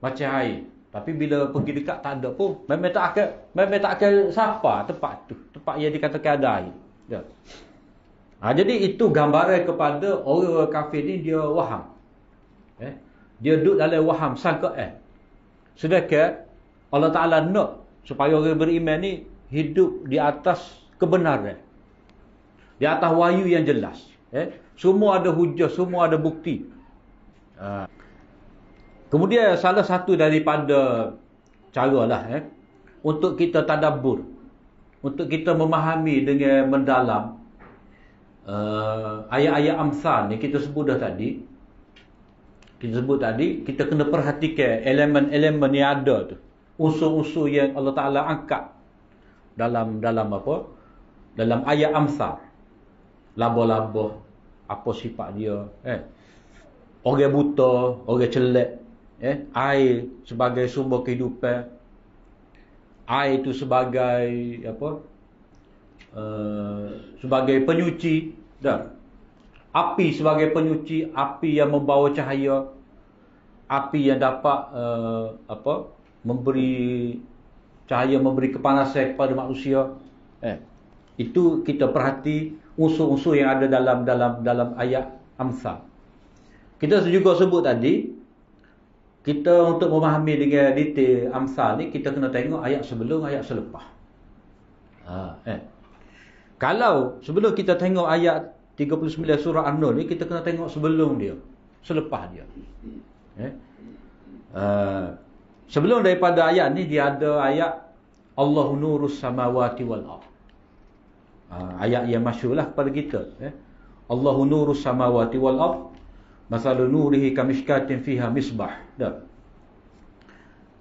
macam air, tapi bila pergi dekat tak ada pun. Memang tak akan sapa tempat tu, tempat yang dikatakan ada air. Jadi itu gambaran kepada orang kafir ni, dia waham. Dia duduk dalam waham sangka. Sedangkan Allah Ta'ala nak supaya orang beriman ni hidup di atas kebenaran, di atas wahyu yang jelas. Semua ada hujah, semua ada bukti. Kemudian salah satu daripada caralah untuk kita tadabbur, untuk kita memahami dengan mendalam ayat-ayat Amsal ni, kita sebut tadi, kita kena perhatikan elemen-elemen yang ada tu, unsur-unsur yang Allah Ta'ala angkat dalam apa? Dalam ayat Amsal. Laba-laba, apa sifat dia, orang buta, orang celak, air sebagai sumber kehidupan, air itu sebagai apa? sebagai penyuci, dah. Api sebagai penyuci, api yang membawa cahaya, api yang dapat memberi cahaya, memberi kepanasan kepada manusia. Itu kita perhati unsur-unsur yang ada dalam ayat Amsal. Kita juga sebut tadi, kita untuk memahami dengan detail Amsal ni, kita kena tengok ayat sebelum, ayat selepas. Kalau sebelum kita tengok ayat 39 surah An-Nur ni, kita kena tengok sebelum dia, selepas dia. Sebelum daripada ayat ni, dia ada ayat Allahu nurus samawati wal ardh. Ayat yang masyhurlah kepada kita. Allahu nurus samawati wal ardh, masalun nurihi kamishkatin fiha misbah.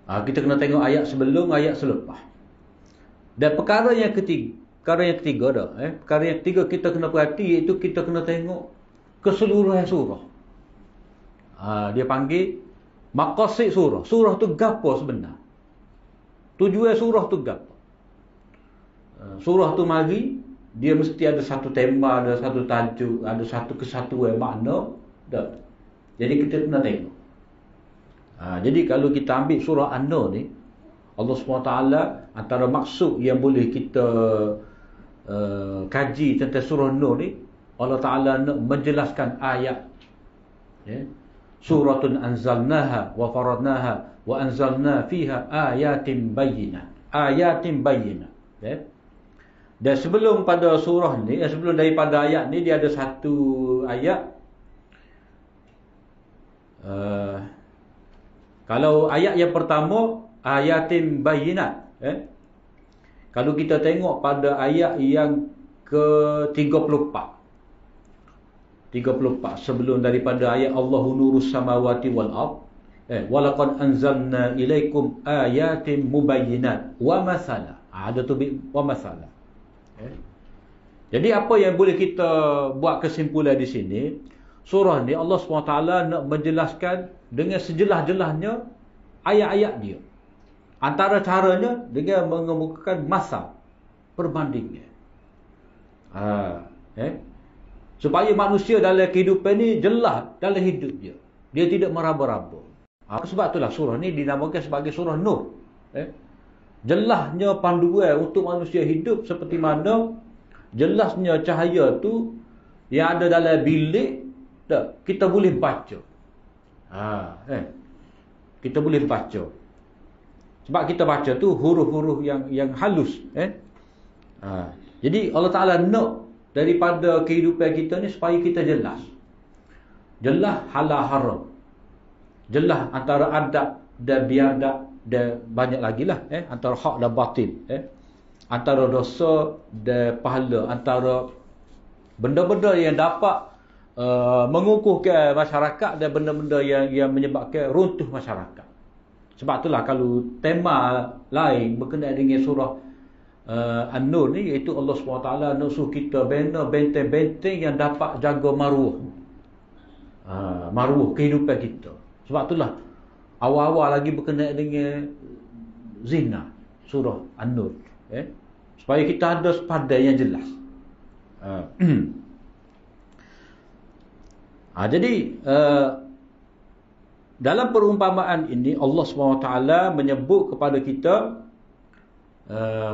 Kita kena tengok ayat sebelum, ayat selepas. Dan perkara yang ketiga dah. Perkara yang ketiga kita kena perhati, iaitu kita kena tengok keseluruhan surah. Dia panggil maqasid surah. Surah tu gapo sebenar? Tujuan surah tu gapo? Surah tu mari, dia mesti ada satu tema, ada satu tajuk, ada satu kesatuan makna. Dah. Jadi kita kena tengok. Jadi kalau kita ambil surah An-Nur ni, Allah SWT antara maksud yang boleh kita kaji tentang surah Nur ni, Allah Ta'ala nak menjelaskan ayat. Suratun anzalnaha wa faradnaha wa anzalna fiha ayatin bayyinat. Ayatin bayyinat. Dan sebelum pada surah ni, sebelum daripada ayat ni, dia ada satu ayat. Kalau ayat yang pertama, ayatin bayyinat. Kalau kita tengok pada ayat yang ke-34, sebelum daripada ayat Allahu nurus samawati wal ardh, walaqad anzalna ilaikum ayatin mubayyinat wa masala. Ada tu wa masala. Jadi apa yang boleh kita buat kesimpulan di sini, surah ni Allah SWT nak menjelaskan dengan sejelas-jelasnya ayat-ayat dia. Antara caranya dengan mengemukakan masal, perbandingan. Supaya manusia dalam kehidupan ni jelas dalam hidup dia. Dia tidak meraba-raba. Sebab itulah surah ni dinamakan sebagai surah Nur. Jelasnya panduan untuk manusia hidup, seperti mana jelasnya cahaya tu yang ada dalam bilik, kita boleh baca. Kita boleh baca. Sebab kita baca tu huruf-huruf yang halus. Jadi Allah Ta'ala nak daripada kehidupan kita ni supaya kita jelas. Jelas halal haram. Jelas antara adab dan biadab, dan banyak lagi lah. Antara hak dan batil. Antara dosa dan pahala. Antara benda-benda yang dapat mengukuhkan masyarakat dan benda-benda yang menyebabkan runtuh masyarakat. Sebab itulah kalau tema lain berkenaan dengan surah An-Nur ni, iaitu Allah SWT nak suruh kita bina benteng-benteng yang dapat jaga maruah. Maruah kehidupan kita. Sebab itulah awal-awal lagi berkenaan dengan zina, surah An-Nur. Supaya kita ada sepadan yang jelas. Jadi dalam perumpamaan ini Allah SWT menyebut kepada kita,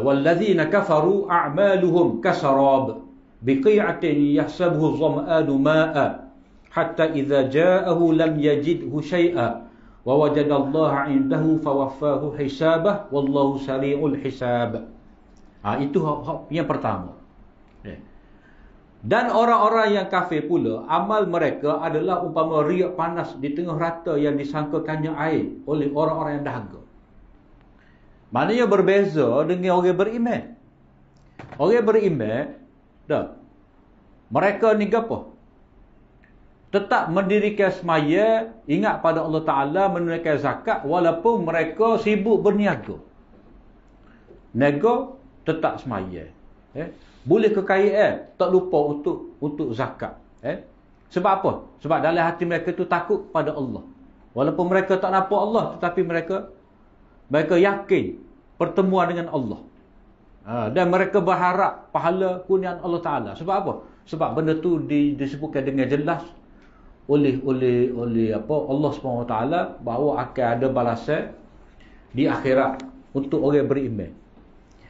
wallazina kafaru a'maluhum kasarab biqi'atin yahsabuhu dhama'anu ma'a hatta idza ja'ahu lam yajidhu syai'a wa wajadallaha 'indahu fawaffahu hisabah wallahu sari'ul hisab. Itu yang pertama. Dan orang-orang yang kafir pula, amal mereka adalah umpama riak panas di tengah rata yang disangkakannya air oleh orang-orang yang dahaga. Maknanya berbeza dengan orang beriman. Orang beriman, mereka ni apa? Tetap mendirikan semaya, ingat pada Allah Ta'ala, menunaikan zakat, walaupun mereka sibuk berniaga. Niaga, tetap semaya. Boleh kekayaan, tak lupa untuk zakat. Sebab apa? Sebab dalam hati mereka tu takut pada Allah. Walaupun mereka tak nampak Allah, tetapi mereka yakin pertemuan dengan Allah. Dan mereka berharap pahala kurniaan Allah Ta'ala. Sebab apa? Sebab benda tu disebutkan dengan jelas oleh Allah SWT bahawa akan ada balasan di akhirat untuk orang beriman.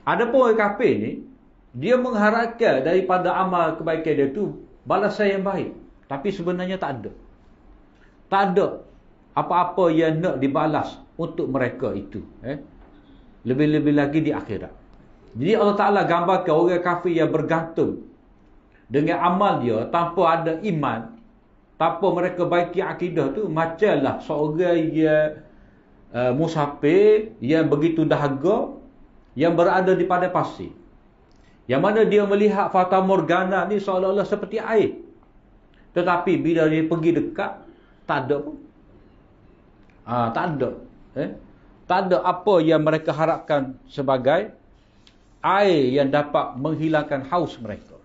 Adapun orang kafir ni, dia mengharapkan daripada amal kebaikan dia tu balasan yang baik. Tapi sebenarnya tak ada. Tak ada apa-apa yang nak dibalas untuk mereka itu. Lebih-lebih lagi di akhirat. Jadi Allah Ta'ala gambarkan orang kafir yang bergantung dengan amal dia tanpa ada iman, tanpa mereka baiki akidah tu, macamlah seorang yang musafir yang begitu dahaga, yang berada di padang pasir, yang mana dia melihat fata morgana ni seolah-olah seperti air, tetapi bila dia pergi dekat, tak ada pun. Tak ada. Tak ada apa yang mereka harapkan sebagai air yang dapat menghilangkan haus mereka.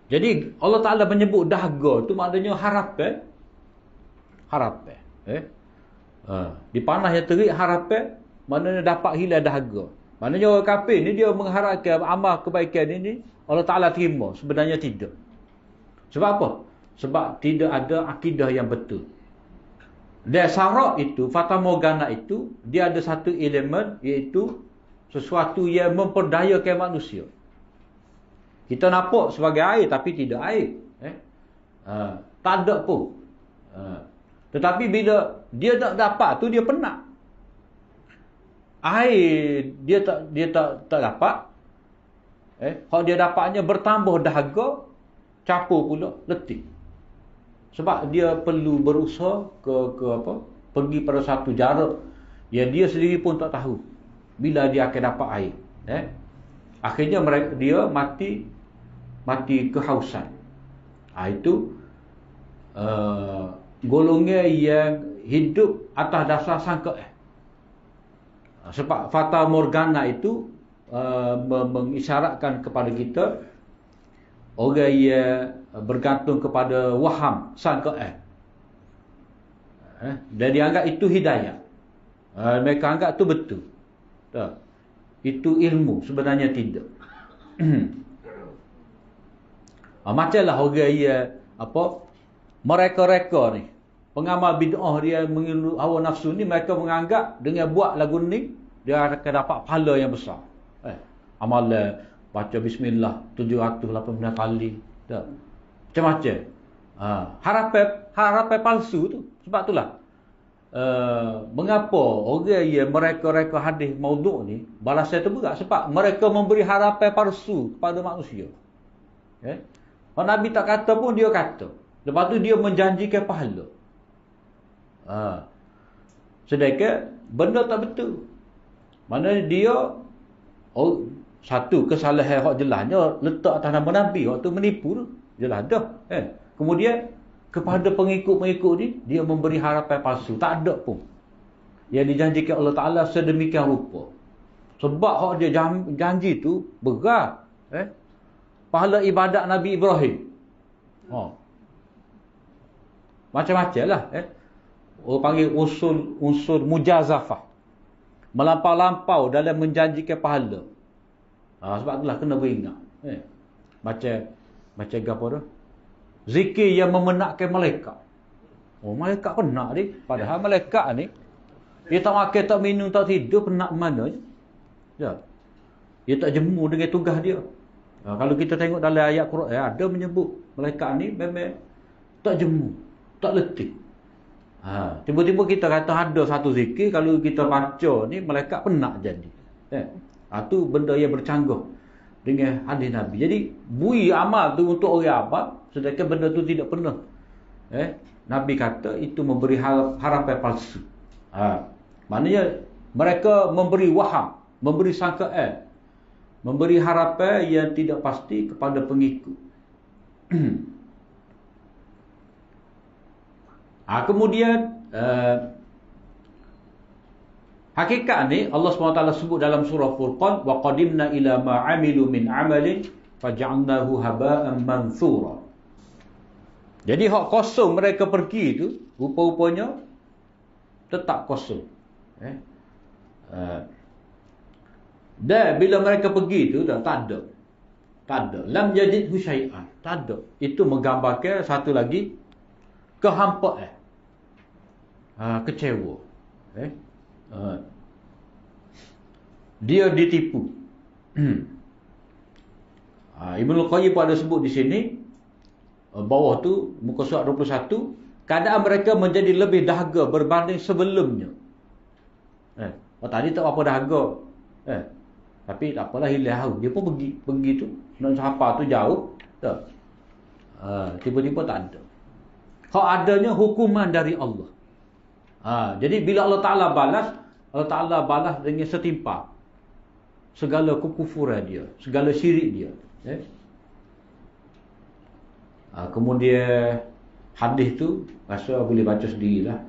Jadi Allah Ta'ala menyebut dahaga tu maknanya harapan. Di panah yang terik harapan, maknanya dapat hilang dahaga. Maknanya orang kafir ni dia mengharapkan amal kebaikan ini Allah Ta'ala terima. Sebenarnya tidak. Sebab apa? Sebab tidak ada akidah yang betul. Dan syarat itu, fata morgana itu, dia ada satu elemen, iaitu sesuatu yang memperdayakan manusia. Kita nampak sebagai air, tapi tidak air. Tak ada pun. Tetapi bila dia tak dapat tu, dia penat. Air dia tak dapat. Kalau dia dapatnya bertambah dahaga, capur pula, letih. Sebab dia perlu berusaha pergi pada satu jarak yang dia sendiri pun tak tahu bila dia akan dapat air. Akhirnya dia mati kehausan. Itu golongan yang hidup atas dasar sangka. Sebab fata morgana itu mengisyaratkan kepada kita orang yang bergantung kepada waham, sangkaan. Dan dianggap itu hidayah. Mereka anggap itu betul. Tak. Itu ilmu, sebenarnya tidak. Macamlah orang yang mereka-reka ni, pengamal bid'ah dia mengikut hawa nafsu ni, mereka menganggap dengan buat lagu ni dia akan dapat pahala yang besar. Amalan baca bismillah 780 kali. Tak. Macam-macam. Harapan palsu tu. Sebab itulah mengapa orang yang mereka hadis maudhu' ni balasan tu berat, sebab mereka memberi harapan palsu kepada manusia. Kalau Nabi tak kata pun dia kata. Lepas tu dia menjanjikan pahala. Sedangkan benda tak betul. Maknanya dia satu kesalahan hak jelasnya letak atas nama Nabi waktu menipu tu. Jelas dah. Kemudian kepada pengikut-pengikut ni dia memberi harapan palsu. Tak ada pun yang dijanjikan Allah Ta'ala sedemikian rupa. Sebab hak dia janji tu berat. Pahala ibadat Nabi Ibrahim. Macam-macam lah. Orang panggil unsur mujazafah. Melampau-lampau dalam menjanjikan pahala. Sebab itulah kena beringat. Macam apa tu? Zikir yang memenatkan malaikat. Malaikat penat ni. Padahal malaikat ni, dia tak makan, tak minum, tak tidur, penat mana je. Dia tak jemu dengan tugas dia. Kalau kita tengok dalam ayat Quran, ada menyebut malaikat ni memang tak jemu, tak letih. Tiba-tiba kita kata ada satu zikir, kalau kita baca ni, malaikat penat jadi. Itu benda yang bercanggah dengan hadis Nabi. Jadi bui amal tu untuk orang amal, sedangkan benda tu tidak pernah. Nabi kata itu memberi harapan palsu. Maknanya mereka memberi waham, memberi sangkaan, memberi harapan yang tidak pasti kepada pengikut. Kemudian hakikat ni Allah SWT sebut dalam surah Furqan, wa qadimna ila ma 'amilu min 'amalin faj'alnahu haba'an manthura. Jadi hak kosong mereka pergi tu rupa-rupanya tetap kosong. Dan bila mereka pergi tu dah tak ada. Tak ada. Lam yajidhu syai'an. Tak ada. Itu menggambarkan satu lagi kehampaan. Kecewa. Dia ditipu. Ibnul Qayyim pun ada sebut di sini, bawah tu muka surat 21, keadaan mereka menjadi lebih dahaga berbanding sebelumnya. Tadi tak apa dahaga. Tapi tak apalah, hilang. Dia pun pergi tu. Nak sampai tu jauh. Tak. Tiba-tiba tak ada. Hak adanya hukuman dari Allah. Jadi bila Allah Ta'ala balas, Allah Ta'ala balas dengan setimpal segala kekufuran dia, segala syirik dia. Kemudian hadis tu rasa boleh baca sendirilah.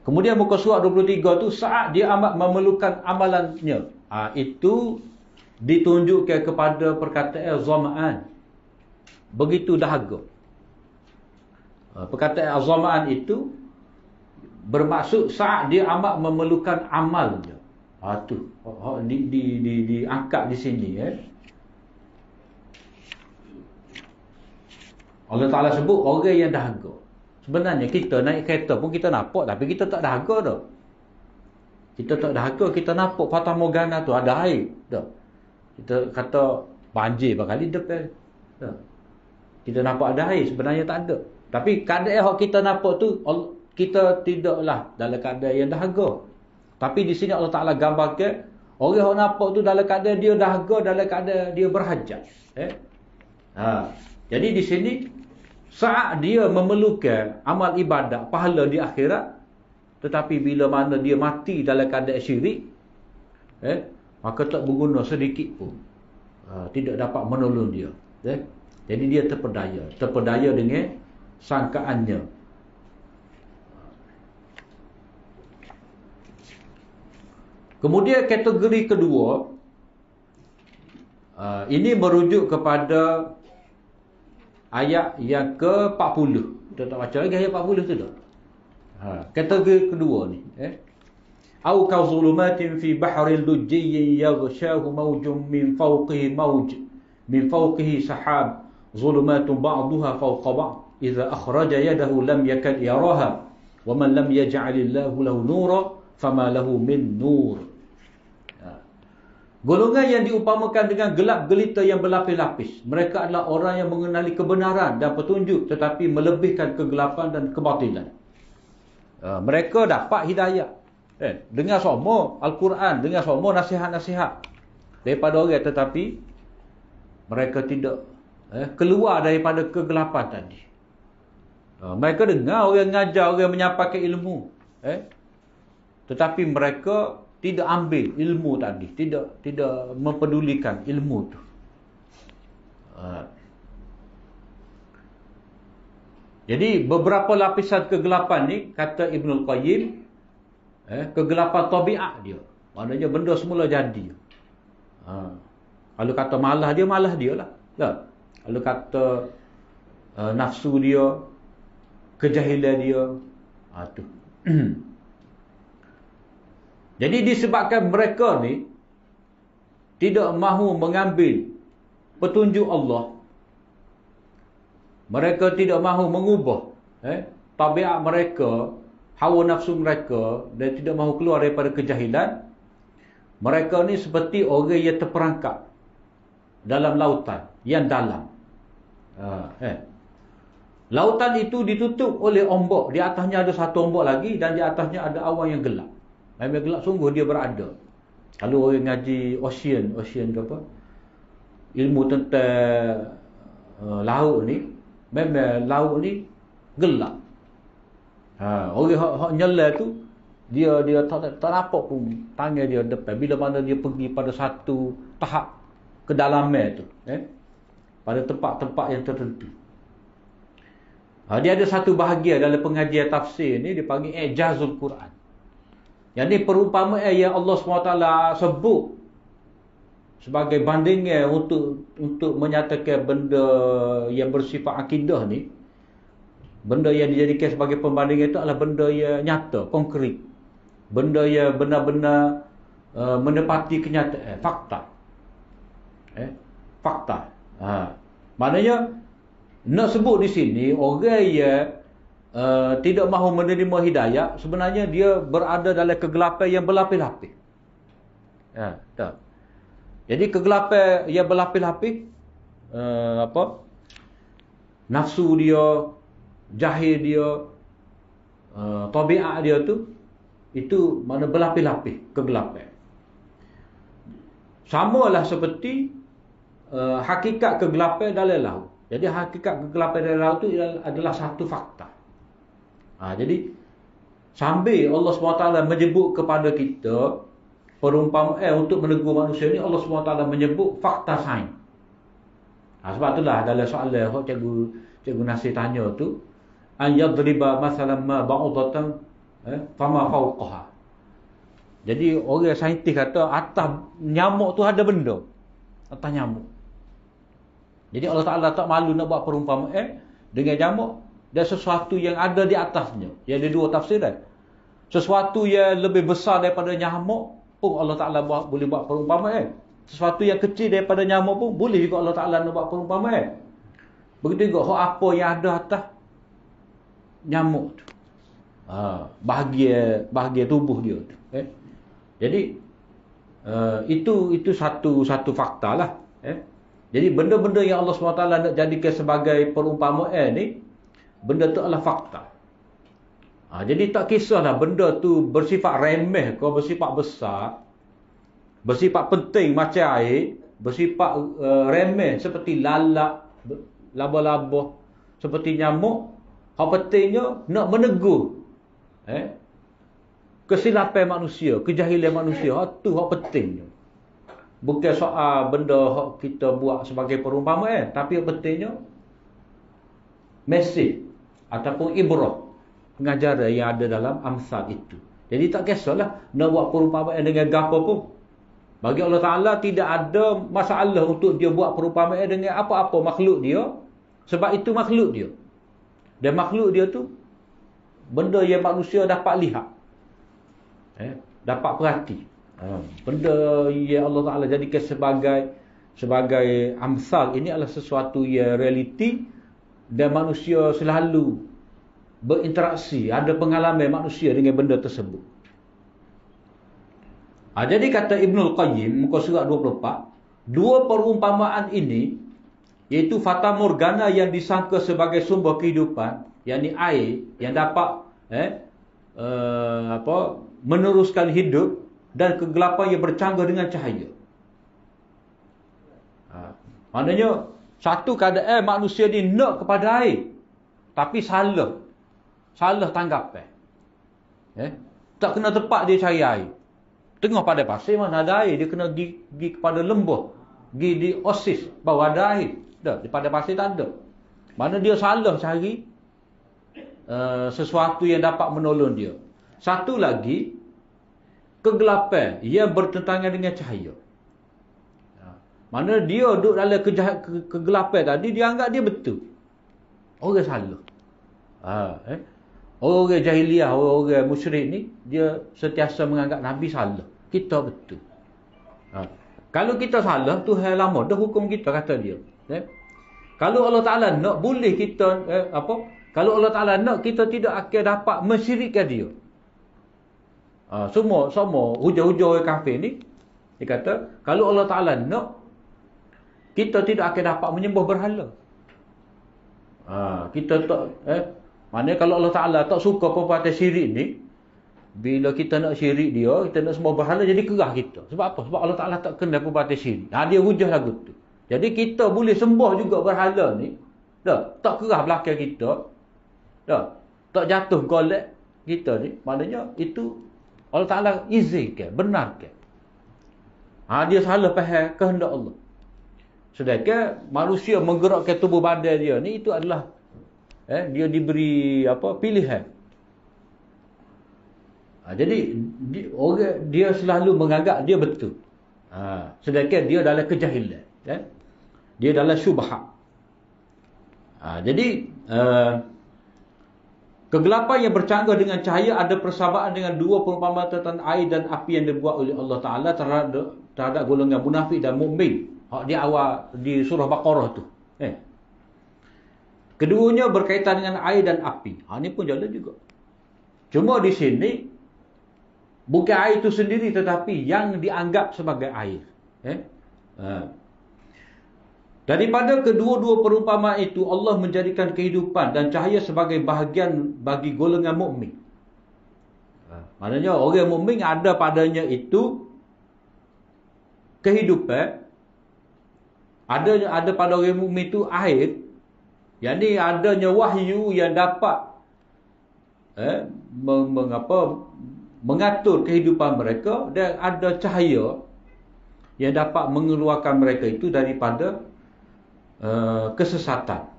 Kemudian muka surat 23 tu, saat dia amat memerlukan amalannya, itu ditunjukkan kepada perkataan zama'an, begitu dahaga. Perkataan zama'an itu bermaksud saat dia amat memerlukan amalnya. Tu diangkat di sini. Allah Ta'ala sebut orang yang dahaga. Sebenarnya kita naik kereta pun kita nampak, tapi kita tak dahaga dah. Kita tak dahaga, kita nampak Fata Morgana tu ada air dah. Kita kata banjir berkali depan dah. Kita nampak ada air, sebenarnya tak ada. Tapi keadaan yang kita nampak tu, kita tidaklah dalam keadaan yang dahaga. Tapi di sini Allah Ta'ala gambarkan orang yang nampak tu dalam keadaan dia dahaga, dalam keadaan dia berhajat. Jadi di sini saat dia memerlukan amal ibadat, pahala di akhirat, tetapi bila mana dia mati dalam keadaan syirik, maka tak berguna sedikit pun. Tidak dapat menolong dia. Jadi dia terpedaya dengan sangkaannya. Kemudian kategori kedua, ini merujuk kepada ayat yang ke-40. Kita tak baca lagi ayat 40 tu dah. Kategori kedua ni, au ka zulumatin fi bahril lujjiyyin yaghshahu mawjun min fawqihi mawj min fawqihi sahab zulumatun ba'daha fawqa ba'd idza akhraja yadahu lam yakad yaraha wa man lam yaj'alillahu lahu nura fama lahu min nur. Golongan yang diumpamakan dengan gelap gelita yang berlapis-lapis. Mereka adalah orang yang mengenali kebenaran dan petunjuk, tetapi melebihkan kegelapan dan kebatilan. Mereka dapat hidayah. Dengar semua Al-Quran, dengar semua nasihat-nasihat daripada orang, tetapi mereka tidak keluar daripada kegelapan tadi. Mereka dengar orang mengajar, orang menyampaikan ilmu, tetapi mereka tidak ambil ilmu tadi, tidak mempedulikan ilmu tu. Jadi beberapa lapisan kegelapan ni, kata Ibnul Qayyim, kegelapan tabiat dia. Maknanya benda semula jadi. Kalau kata malah dia lah. Kalau kata nafsu dia, kejahilan dia, tu. Jadi disebabkan mereka ni tidak mahu mengambil petunjuk Allah, mereka tidak mahu mengubah tabiat mereka, hawa nafsu mereka, dan tidak mahu keluar daripada kejahilan. Mereka ni seperti orang yang terperangkap dalam lautan yang dalam. Lautan itu ditutup oleh ombak. Di atasnya ada satu ombak lagi, dan di atasnya ada awan yang gelap. Memang gelap sungguh dia berada. Kalau orang ngaji ocean ke apa, ilmu tentang laut ni, memang laut ni gelap. Orang hak nyelam tu, dia tak nampak pun tangan dia depan. Bila mana dia pergi pada satu tahap kedalaman tu, pada tempat-tempat yang tertentu. Dia ada satu bahagian dalam pengajian tafsir ni dipanggil Ijazul Quran. Yang ni perumpamaan yang Allah SWT sebut sebagai bandingan untuk menyatakan benda yang bersifat akidah ni. Benda yang dijadikan sebagai pembandingan itu adalah benda yang nyata, konkret. benda yang benar-benar menepati kenyataan, fakta. Fakta. Maknanya nak sebut di sini orang yang tidak mahu menerima hidayah, sebenarnya dia berada dalam kegelapan yang berlapis-lapis. Tak. Jadi kegelapan yang berlapis-lapis, nafsu dia, jahil dia, tabiat dia tu, itu mana berlapis-lapis kegelapan. Samalah seperti hakikat kegelapan dalam laut. Jadi hakikat kegelapan dalam laut itu adalah satu fakta. Jadi sambil Allah SWT menyebut kepada kita perumpamaan untuk menegur manusia ni, Allah SWT menyebut fakta sains. Sebab itulah dalam soalan cikgu Nasir tanya tu, an yadriba masalan ma ba'udatan fama fawqaha. Jadi orang saintis kata atas nyamuk tu ada benda. Atas nyamuk. Jadi Allah Ta'ala tak malu nak buat perumpamaan dengan nyamuk dan sesuatu yang ada di atasnya. Yang ada dua tafsiran. Sesuatu yang lebih besar daripada nyamuk pun Allah Ta'ala boleh buat perumpamaan. Sesuatu yang kecil daripada nyamuk pun boleh juga Allah Ta'ala nak buat perumpamaan. Begitu juga apa yang ada atas nyamuk tu. Bahagia tubuh dia tu. Jadi itu satu fakta lah. Jadi benda-benda yang Allah SWT nak jadikan sebagai perumpamaan ni, benda tu adalah fakta. Jadi tak kisahlah benda tu bersifat remeh ke bersifat besar, bersifat penting macam air, bersifat remeh seperti lalat, laba-laba, seperti nyamuk. Hal pentingnya nak menegur kesilapan manusia, kejahilan manusia. Itu hal pentingnya. Bukan soal benda yang kita buat sebagai perumpamaan, tapi yang pentingnya mesej ataupun ibrah, pengajaran yang ada dalam amsal itu. Jadi tak kisahlah nak buat perumpamaan dengan gapo pun. Bagi Allah Ta'ala tidak ada masalah untuk dia buat perumpamaan dengan apa-apa makhluk dia, sebab itu makhluk dia. Dan makhluk dia tu benda yang manusia dapat lihat, dapat perhati. Benda yang Allah Ta'ala jadikan sebagai amsal ini adalah sesuatu yang realiti, dan manusia selalu berinteraksi, ada pengalaman manusia dengan benda tersebut. Jadi kata Ibnul Qayyim muka surat 24, dua perumpamaan ini, iaitu fata morgana yang disangka sebagai sumber kehidupan, yakni air yang dapat meneruskan hidup, dan kegelapan yang bercanggah dengan cahaya. Maknanya satu keadaan manusia ni nak kepada air, tapi salah tanggapan. Tak kena tepat dia cari air. Tengah pada pasir mana ada air, dia kena pergi kepada lembah, pergi di oasis bahawa ada air. Dah, di pada pasir tak ada. Mana dia salah cari sesuatu yang dapat menolong dia. Satu lagi, kegelapan yang bertentangan dengan cahaya. Mana dia duduk dalam kegelapan tadi, dia anggap dia betul. Orang salah. Orang jahiliah, orang musyrik ni, dia sentiasa menganggap Nabi salah. Kita betul. Kalau kita salah, Tuhan lama dah hukum kita, kata dia. Kalau Allah Ta'ala nak, boleh kita kalau Allah Ta'ala nak, kita tidak akan dapat mensyirikkan dia. Semua hujah-hujah orang kafir ni, dia kata kalau Allah Ta'ala nak, kita tidak akan dapat menyembah berhala. Kita tak maknanya kalau Allah Ta'ala tak suka perbuatan syirik ni, bila kita nak syirik dia, kita nak sembah berhala, jadi kerah kita. Sebab apa? Sebab Allah Ta'ala tak kenal perbuatan syirik. Dia hujah lagu tu. Jadi kita boleh sembah juga berhala ni, tak kerah belakang kita, tak jatuh golek kita ni. Maknanya itu Allah Ta'ala izinkan, benarkan. Dia salah faham kehendak Allah. Sedangkan manusia menggerakkan tubuh badan dia ni, itu adalah dia diberi pilihan. Jadi dia selalu menganggap dia betul. Sedangkan dia dalam kejahilan, dia dalam syubhat. Jadi Kegelapan yang bercanggah dengan cahaya ada persamaan dengan dua perumpamaan tentang air dan api yang dibuat oleh Allah Ta'ala terhadap golongan munafik dan mukmin. Di awal di surah Baqarah tu. Keduanya berkaitan dengan air dan api. Ini pun jalan juga. Cuma di sini bukan air itu sendiri tetapi yang dianggap sebagai air. Daripada kedua-dua perumpamaan itu Allah menjadikan kehidupan dan cahaya sebagai bahagian bagi golongan mukmin. Maknanya orang mukmin ada padanya itu kehidupan, ada pada orang mukmin itu air. Yang ni adanya wahyu yang dapat mengatur kehidupan mereka, dan ada cahaya yang dapat mengeluarkan mereka itu daripada kesesatan.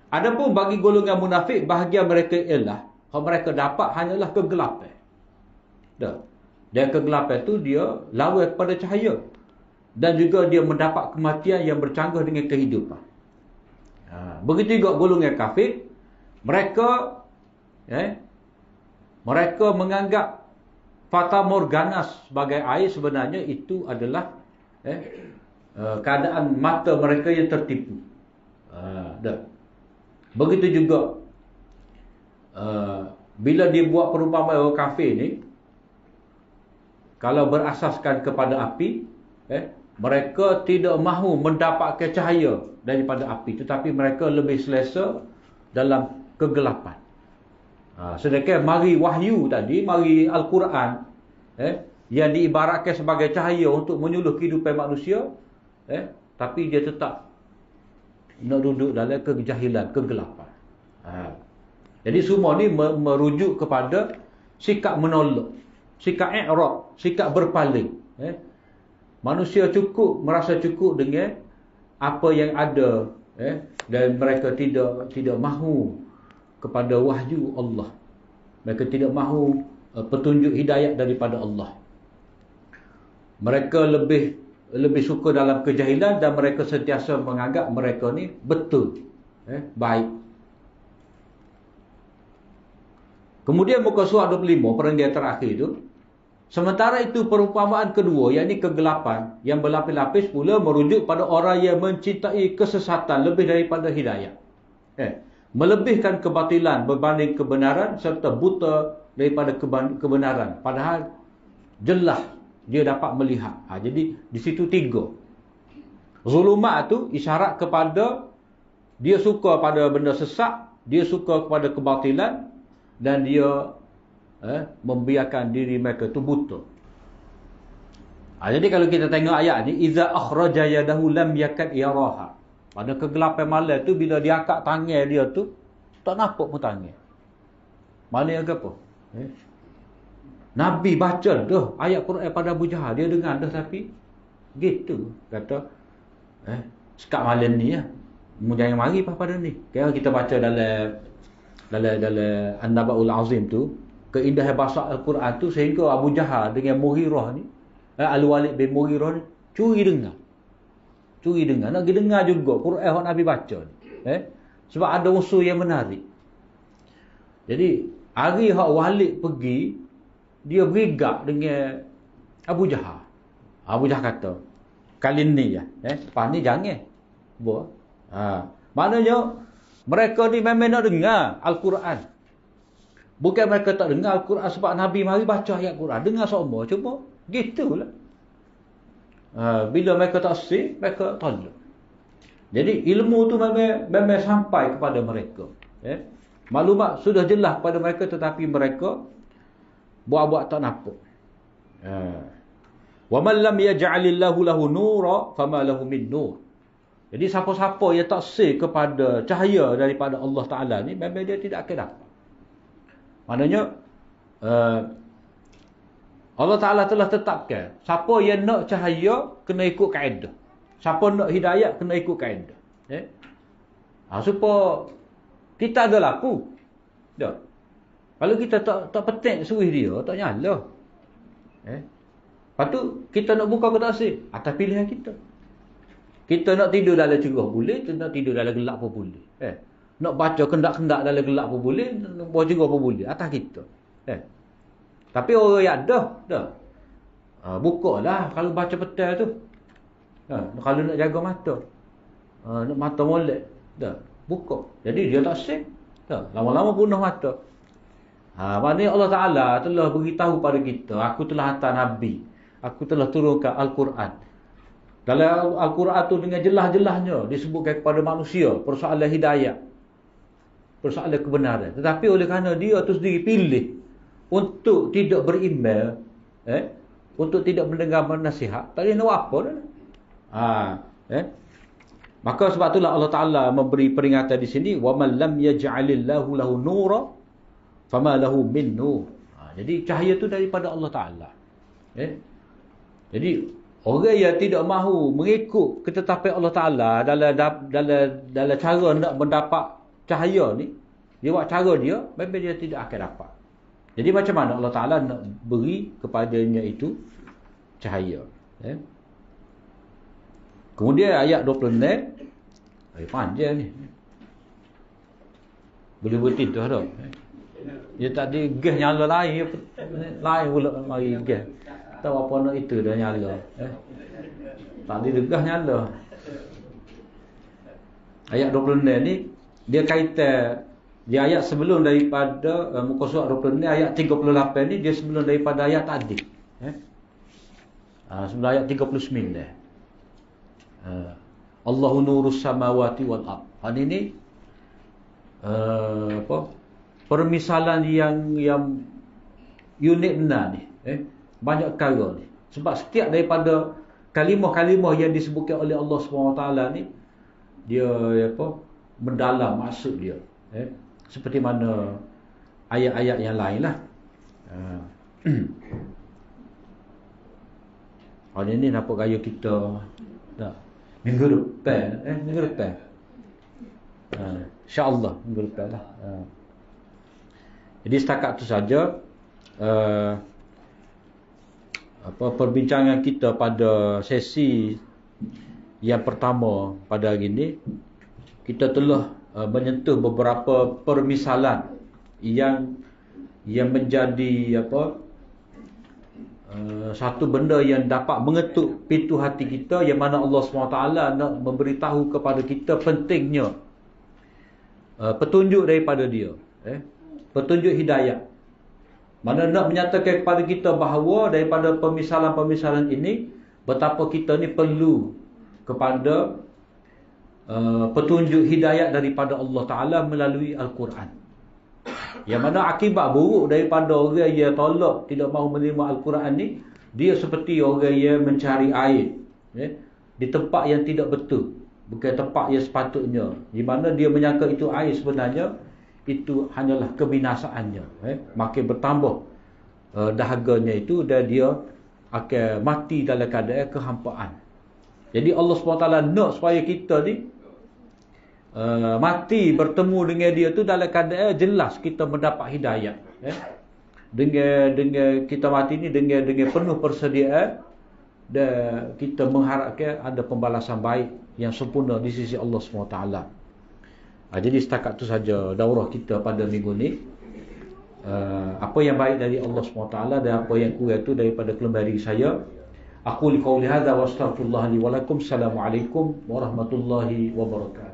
Adapun bagi golongan munafik, bahagian mereka ialah kalau mereka dapat hanyalah kegelapan. Dan kegelapan itu dia lawan pada cahaya, dan juga dia mendapat kematian yang bercanggah dengan kehidupan. Begitu juga golongan kafir, mereka menganggap fata morgana sebagai air, sebenarnya itu adalah keadaan mata mereka yang tertipu. Begitu juga bila dia buat perumpamaan orang kafir ni, kalau berasaskan kepada api, mereka tidak mahu mendapatkan cahaya daripada api, tetapi mereka lebih selesa dalam kegelapan. Sedangkan mari wahyu tadi, mari Al-Quran, yang diibaratkan sebagai cahaya untuk menyuluh kehidupan manusia, tapi dia tetap nak duduk dalam kejahilan, kegelapan. Jadi semua ni merujuk kepada sikap menolak, sikap i'rad, sikap berpaling. Manusia merasa cukup dengan apa yang ada, dan mereka tidak mahu kepada wahyu Allah. Mereka tidak mahu petunjuk hidayat daripada Allah. Mereka lebih suka dalam kejahilan, dan mereka sentiasa menganggap mereka ni betul, baik. Kemudian muka surat 25 perenggan terakhir itu, sementara itu perumpamaan kedua, yakni kegelapan yang berlapis-lapis pula merujuk pada orang yang mencintai kesesatan lebih daripada hidayah, melebihkan kebatilan berbanding kebenaran, serta buta daripada kebenaran, padahal jelas dia dapat melihat. Jadi di situ tiga. Zulumat tu isyarat kepada dia suka pada benda sesat, dia suka kepada kebatilan, dan dia membiarkan diri mereka tu buta. Jadi kalau kita tengok ayat ni, iza akhraja yadahu lam yakad yaraha. Pada kegelapan malam tu, bila dia angkat tangan dia tu, tak nampak pun tangan. Malam ke apa? Nabi baca dah ayat Quran pada Abu Jahal, dia dengar dah, tapi gitu kata, sekat malam ni jangan mari pada ni. Kalau kita baca dalam An-Naba'ul Azim tu, keindahan bahasa Al-Quran tu, sehingga Abu Jahal dengan Mughirah ni, Al-Walid bin Mughirah ni curi dengar, nak pergi dengar juga Quran yang Nabi baca ni, sebab ada unsur yang menarik. Jadi hari hak Walid pergi, dia berigak dengan Abu Jahal. Abu Jahal kata, kali ni lepas ni jangan buat. Maknanya mereka ni memang nak dengar Al-Quran. Bukan mereka tak dengar Al-Quran sebab Nabi mari baca ayat Quran, dengar semua, cuma gitulah. Bila mereka tak sih, mereka tolak. Jadi ilmu tu memang sampai kepada mereka. Maklumat sudah jelas kepada mereka, tetapi mereka buat-buat tak nampak. Wa man lam yaj'alillahu lahu nura fama lahu min nur. Jadi siapa-siapa yang tak sih kepada cahaya daripada Allah Ta'ala ni, memang dia tidak akan dapat. Maknanya Allah Ta'ala telah tetapkan, siapa yang nak cahaya kena ikut kaedah, siapa nak hidayat kena ikut kaedah. Supaya kita ada laku. Kalau kita tak petik suruh dia, tak nyala. Lepas tu kita nak buka ke tak sih, atas pilihan kita. Kita nak tidur dalam cerah boleh, kita nak tidur dalam gelap pun boleh. Nak baca kendak-kendak dalam gelap pun boleh, buat juga pun boleh. Atas kita. Tapi orang yang dah. Bukalah kalau baca petang tu. Kalau nak jaga mata. Nak mata molek. Dah. Buka. Jadi dia tak sing. Lama-lama punah mata. Maknanya Allah Ta'ala telah beritahu pada kita, aku telah hantar Nabi, aku telah turunkan Al-Quran. Dalam Al-Quran tu dengan jelas-jelasnya disebutkan kepada manusia persoalan hidayah, persoalan kebenaran. Tetapi oleh kerana dia tu sendiri pilih untuk tidak beriman, untuk tidak mendengar nasihat, tak boleh nak apa dah. Maka sebab itulah Allah Ta'ala memberi peringatan di sini, وَمَنْ لَمْ يَجْعَلِلَّهُ لَهُ نُورًا فَمَا لَهُ مِنْ نُورٍ. Jadi cahaya tu daripada Allah Ta'ala. Jadi orang yang tidak mahu mengikut ketetapan Allah Ta'ala dalam cara nak mendapat cahaya ni, dia buat cara dia, memang dia tidak akan dapat. Jadi macam mana Allah Ta'ala nak beri kepadanya itu cahaya. Kemudian ayat 26, panjang ni. Boleh berhenti tu dah. Dia tadi gas nyala lain pula mari gas. Tahu apa nak itu dah nyala. Tadi gas nyala. Ayat 26 ni dia kaitan, dia ayat sebelum daripada muka surat 26, ayat 38 ni dia sebelum daripada ayat tadi. Sebelum ayat 39. Allahu nurus samawati wal ard. Ini permisalan yang unik benar ni. Banyak perkara ni. Sebab setiap daripada kalimah-kalimah yang disebutkan oleh Allah SWT ni, dia mendalam maksud dia. Seperti mana ayat-ayat yang lain lah. Hari ni nampak gaya kita minggu depan. InsyaAllah minggu depan lah. Jadi setakat tu saja perbincangan kita pada sesi yang pertama pada hari ini. Kita telah menyentuh beberapa permisalan yang menjadi satu benda yang dapat mengetuk pintu hati kita, yang mana Allah SWT nak memberitahu kepada kita pentingnya petunjuk daripada dia, petunjuk hidayah. Mana nak menyatakan kepada kita bahawa daripada pemisalan-pemisalan ini, betapa kita ni perlu kepada petunjuk hidayah daripada Allah Ta'ala melalui Al-Quran. Yang mana akibat buruk daripada orang yang tolak, tidak mahu menerima Al-Quran ni, dia seperti orang yang mencari air di tempat yang tidak betul, bukan tempat yang sepatutnya, di mana dia menyangka itu air, sebenarnya itu hanyalah kebinasaannya. Makin bertambah dahaganya itu, dan dia akan mati dalam keadaan kehampaan. Jadi Allah SWT nak supaya kita ni mati bertemu dengan dia tu dalam keadaan jelas kita mendapat hidayah. Dengan kita mati ni dengan penuh persediaan, dan kita mengharapkan ada pembalasan baik yang sempurna di sisi Allah SWT. Jadi setakat tu saja daurah kita pada minggu ni. Apa yang baik dari Allah SWT dan apa yang kurang tu daripada kelemahan diri saya. Aku liqauli hadza wa astaghfirullah li wa lakum. Assalamualaikum warahmatullahi wabarakatuh.